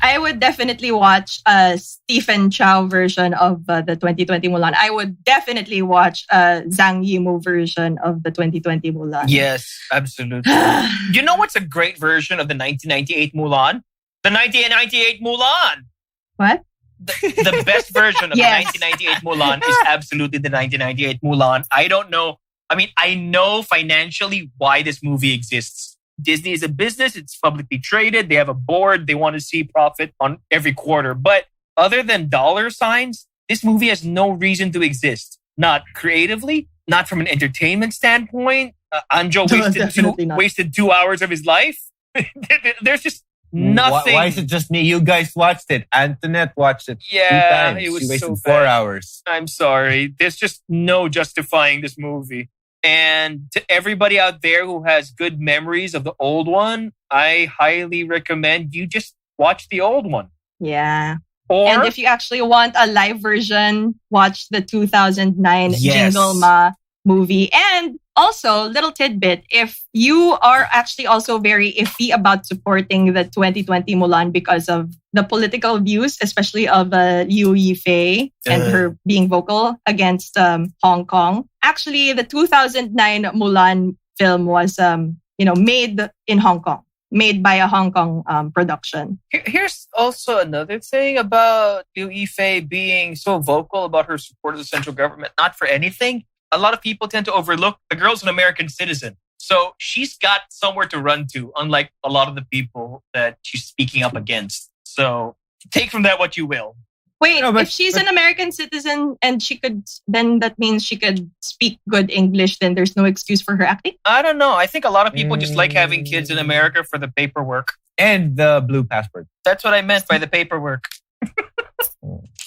I would definitely watch a Stephen Chow version of the 2020 Mulan. I would definitely watch a Zhang Yimou version of the 2020 Mulan. Yes, absolutely. You know what's a great version of the 1998 Mulan? The 1998 Mulan. What? The best version of Yes. the 1998 Mulan is absolutely the 1998 Mulan. I don't know. I mean, I know financially why this movie exists. Disney is a business. It's publicly traded. They have a board. They want to see profit on every quarter. But other than dollar signs, this movie has no reason to exist. Not creatively, not from an entertainment standpoint. Anjo wasted 2 hours of his life. There's just nothing. Why is it just me? You guys watched it. Antoinette watched it 2 Yeah, times. it was She wasted so 4 bad. hours. I'm sorry. There's just no justifying this movie. And to everybody out there who has good memories of the old one, I highly recommend you just watch the old one. Yeah. Or And if you actually want a live version, watch the 2009 Yes. Jingle Ma movie. And also, little tidbit, if you are actually also very iffy about supporting the 2020 Mulan because of the political views, especially of Liu Yifei and her being vocal against Hong Kong. Actually, the 2009 Mulan film was, made in Hong Kong, made by a Hong Kong production. here's also another thing about Liu Yifei being so vocal about her support of the central government, not for anything. A lot of people tend to overlook the girl's an American citizen. So she's got somewhere to run to, unlike a lot of the people that she's speaking up against. So take from that what you will. Wait, No, but- if she's an American citizen and then that means she could speak good English, then there's no excuse for her acting? I don't know. I think a lot of people just like having kids in America for the paperwork. And the blue passport. That's what I meant by the paperwork.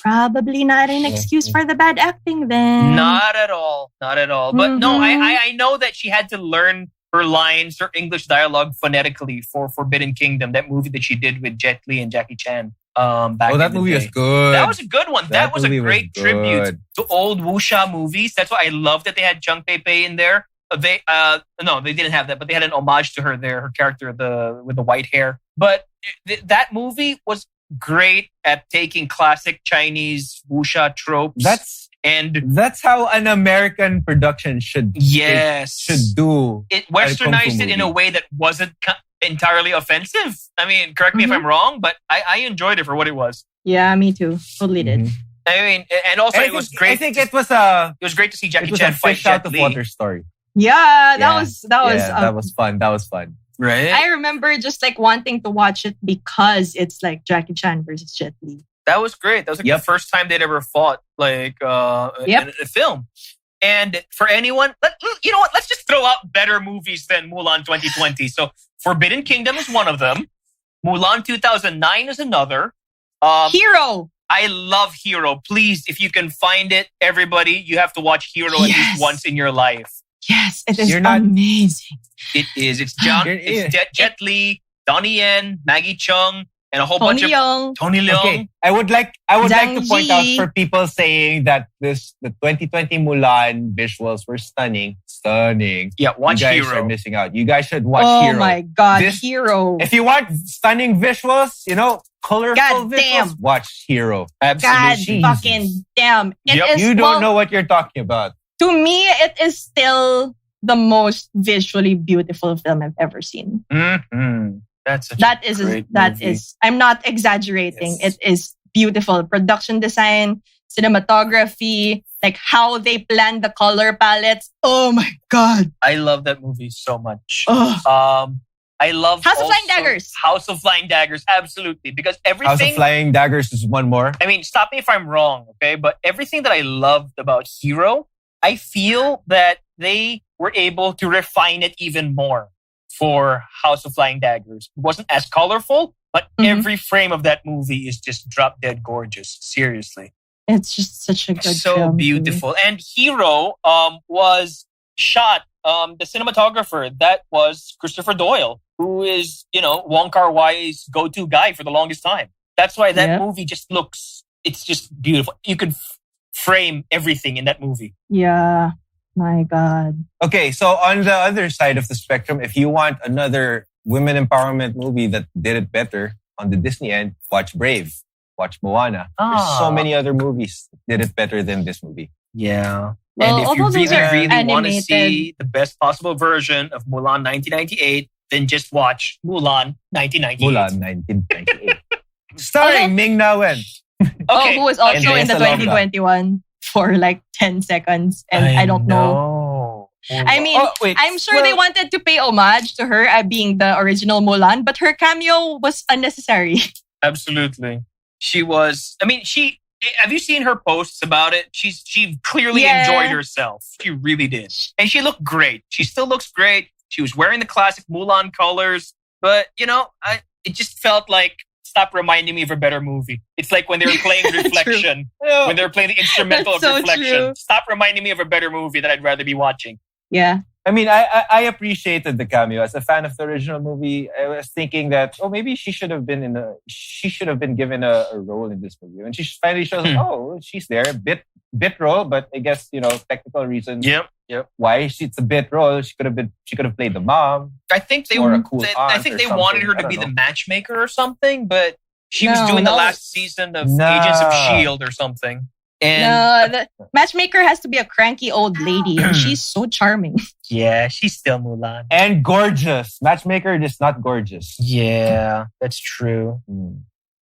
Probably not an excuse for the bad acting then. Not at all. Not at all. But no, I know that she had to learn her lines, her English dialogue phonetically for Forbidden Kingdom, that movie that she did with Jet Li and Jackie Chan. Back in that the movie day. was good. That was a good one. That was a movie was great tribute good. to old wuxia movies. That's why I love that they had Zhang Pei in there. They didn't have that, but they had an homage to her there, her character with the white hair. But that movie was great at taking classic Chinese wuxia tropes. That's how an American production should do. It westernized it in a way that wasn't entirely offensive. I mean, correct me if I'm wrong, but I enjoyed it for what it was. Yeah, me too. Totally did. I mean, and also it was great. I think it was a great to see Jackie Chan fight fish out Jet of Li. water story. Yeah, that was fun. That was fun. Right? I remember just like wanting to watch it because it's like Jackie Chan versus Jet Li. That was great. That was like the first time they'd ever fought in a film. And for anyone, you know what? Let's just throw out better movies than Mulan 2020. So Forbidden Kingdom is one of them. Mulan 2009 is another. Hero. I love Hero. Please, if you can find it, everybody, you have to watch Hero at least once in your life. Yes, it is amazing. It is. It's Jet Li, Donnie Yen, Maggie Chung, and a whole bunch of Tony Leung. Okay, I would like to point out for people saying that the 2020 Mulan visuals were stunning. Yeah, watch you guys Hero. are missing out. You guys should watch Hero. Oh my God, Hero! If you want stunning visuals, colorful God visuals, damn. watch Hero. Absolutely. God fucking damn! You don't know what you're talking about. To me, it is still the most visually beautiful film I've ever seen. Mm-hmm. That is. I'm not exaggerating. Yes. It is beautiful. Production design, cinematography, like how they plan the color palettes. Oh my God. I love that movie so much. Oh. I love House of Flying Daggers. House of Flying Daggers, absolutely. Because everything... House of Flying Daggers is one more. I mean, stop me if I'm wrong, okay? But everything that I loved about Hero, I feel that they were able to refine it even more for House of Flying Daggers. It wasn't as colorful, But Mhm. every frame of that movie is just drop dead gorgeous. Seriously. It's just such a good So film, too. beautiful. And Hero was shot, the cinematographer, that was Christopher Doyle, who is, Wong Kar-wai's go-to guy for the longest time. That's why that Yep. movie just it's just beautiful. You could frame everything in that movie. Yeah. My God. Okay, so on the other side of the spectrum, if you want another women empowerment movie that did it better on the Disney end, watch Brave, watch Moana. There's so many other movies that did it better than this movie. Yeah. Well, And if you although those are really want to animated- see the best possible version of Mulan 1998, then just watch Mulan 1998. Mulan 1998. Starring Ming Na Wen. Okay. who was also And in the Desa Longga. 2021 for like 10 seconds. And I don't know. I mean, wait. I'm sure they wanted to pay homage to her being the original Mulan, but her cameo was unnecessary. Absolutely. She was, have you seen her posts about it? She clearly Yeah. enjoyed herself. She really did. And she looked great. She still looks great. She was wearing the classic Mulan colors, but it just felt like, stop reminding me of a better movie. It's like when they were playing Reflection, when they were playing the instrumental That's of so Reflection. true. Stop reminding me of a better movie that I'd rather be watching. Yeah. I mean, I appreciated the cameo. As a fan of the original movie, I was thinking that, maybe she should have been given a role in this movie. And she finally shows up, she's there, bit role, but I guess, technical reasons. Yep. Why it's a bit role. She could have played the mom. I think they Or a cool I aunt think or they wanted her something. to I be don't the know. matchmaker or something, but she was No, doing the no. last season of No. Agents of S.H.I.E.L.D. or something. And No, the matchmaker has to be a cranky old lady, and she's so charming. yeah, she's still Mulan. And gorgeous. Matchmaker is not gorgeous. Yeah, that's true.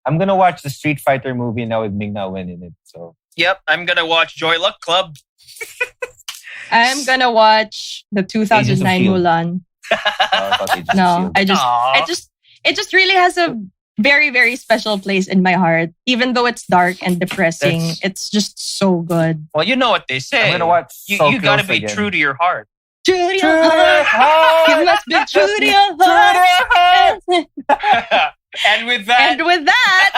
I'm gonna watch the Street Fighter movie now with Ming Na Wen in it. So Yep, I'm gonna watch Joy Luck Club. I'm gonna watch the 2009 S.H.I.E.L.D. Mulan. I thought Agents of No, S.H.I.E.L.D. it just really has a very, very special place in my heart. Even though it's dark and depressing, That's- it's just so good. Well, you know what they say. I'm gonna watch. You So gotta Close be again. true to your heart. True to your heart. You must be true to your heart. And with that, And with that,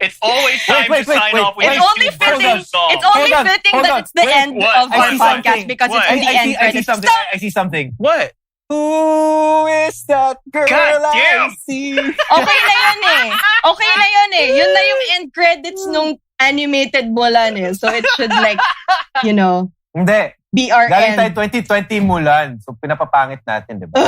it's always time Wait, to sign off with it's these only two versions fitting. of songs. It's only Hold on, fitting hold that on. it's the Wait, end what? of I our see podcast something. because What? it's in the end I see credits. something. Stop. I see something. What? Who is that girl God I damn. see? Okay na yun eh. Okay na yun eh. Yun na yung end credits nung animated Mulan eh. So it should Hindi. be our Galing tayo end. 2020 Mulan. So pinapapangit natin, di ba?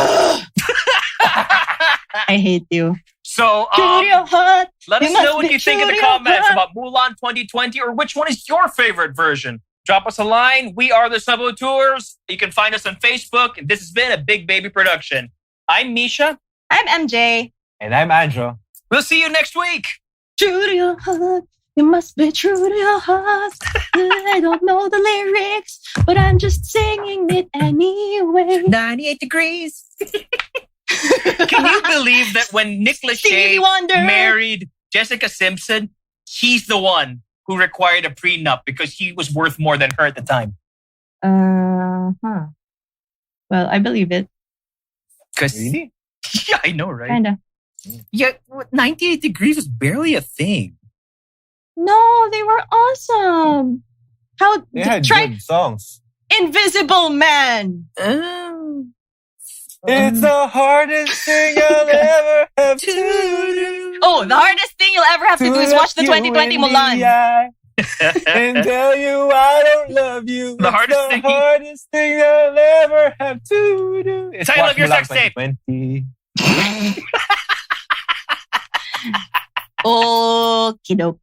I hate you. So, True to your heart. let us You must know what be you think in true the to your comments heart. about Mulan 2020 or which one is your favorite version. Drop us a line. We are the Sub Auteurs. You can find us on Facebook. And this has been a Big Baby production. I'm Misha. I'm MJ. And I'm Andrew. We'll see you next week. True to your heart. You must be true to your heart. I don't know the lyrics, but I'm just singing it anyway. 98 degrees. Can you believe that when Nick Stevie Lachey Wonder. married Jessica Simpson, he's the one who required a prenup because he was worth more than her at the time? Well, I believe it. Really? Yeah, I know, right? Kinda. Yeah, 98 degrees was barely a thing. No, they were awesome. How They had try good songs. Invisible Man. It's the hardest thing I'll ever have to do. Oh, the hardest thing you'll ever have to do is watch the look you 2020 in the Mulan. eye and tell you I don't love you. The It's hardest the thing- hardest thing I'll ever have to do. It's Title watch of your Mulan sex tape. 2020. Okie doke.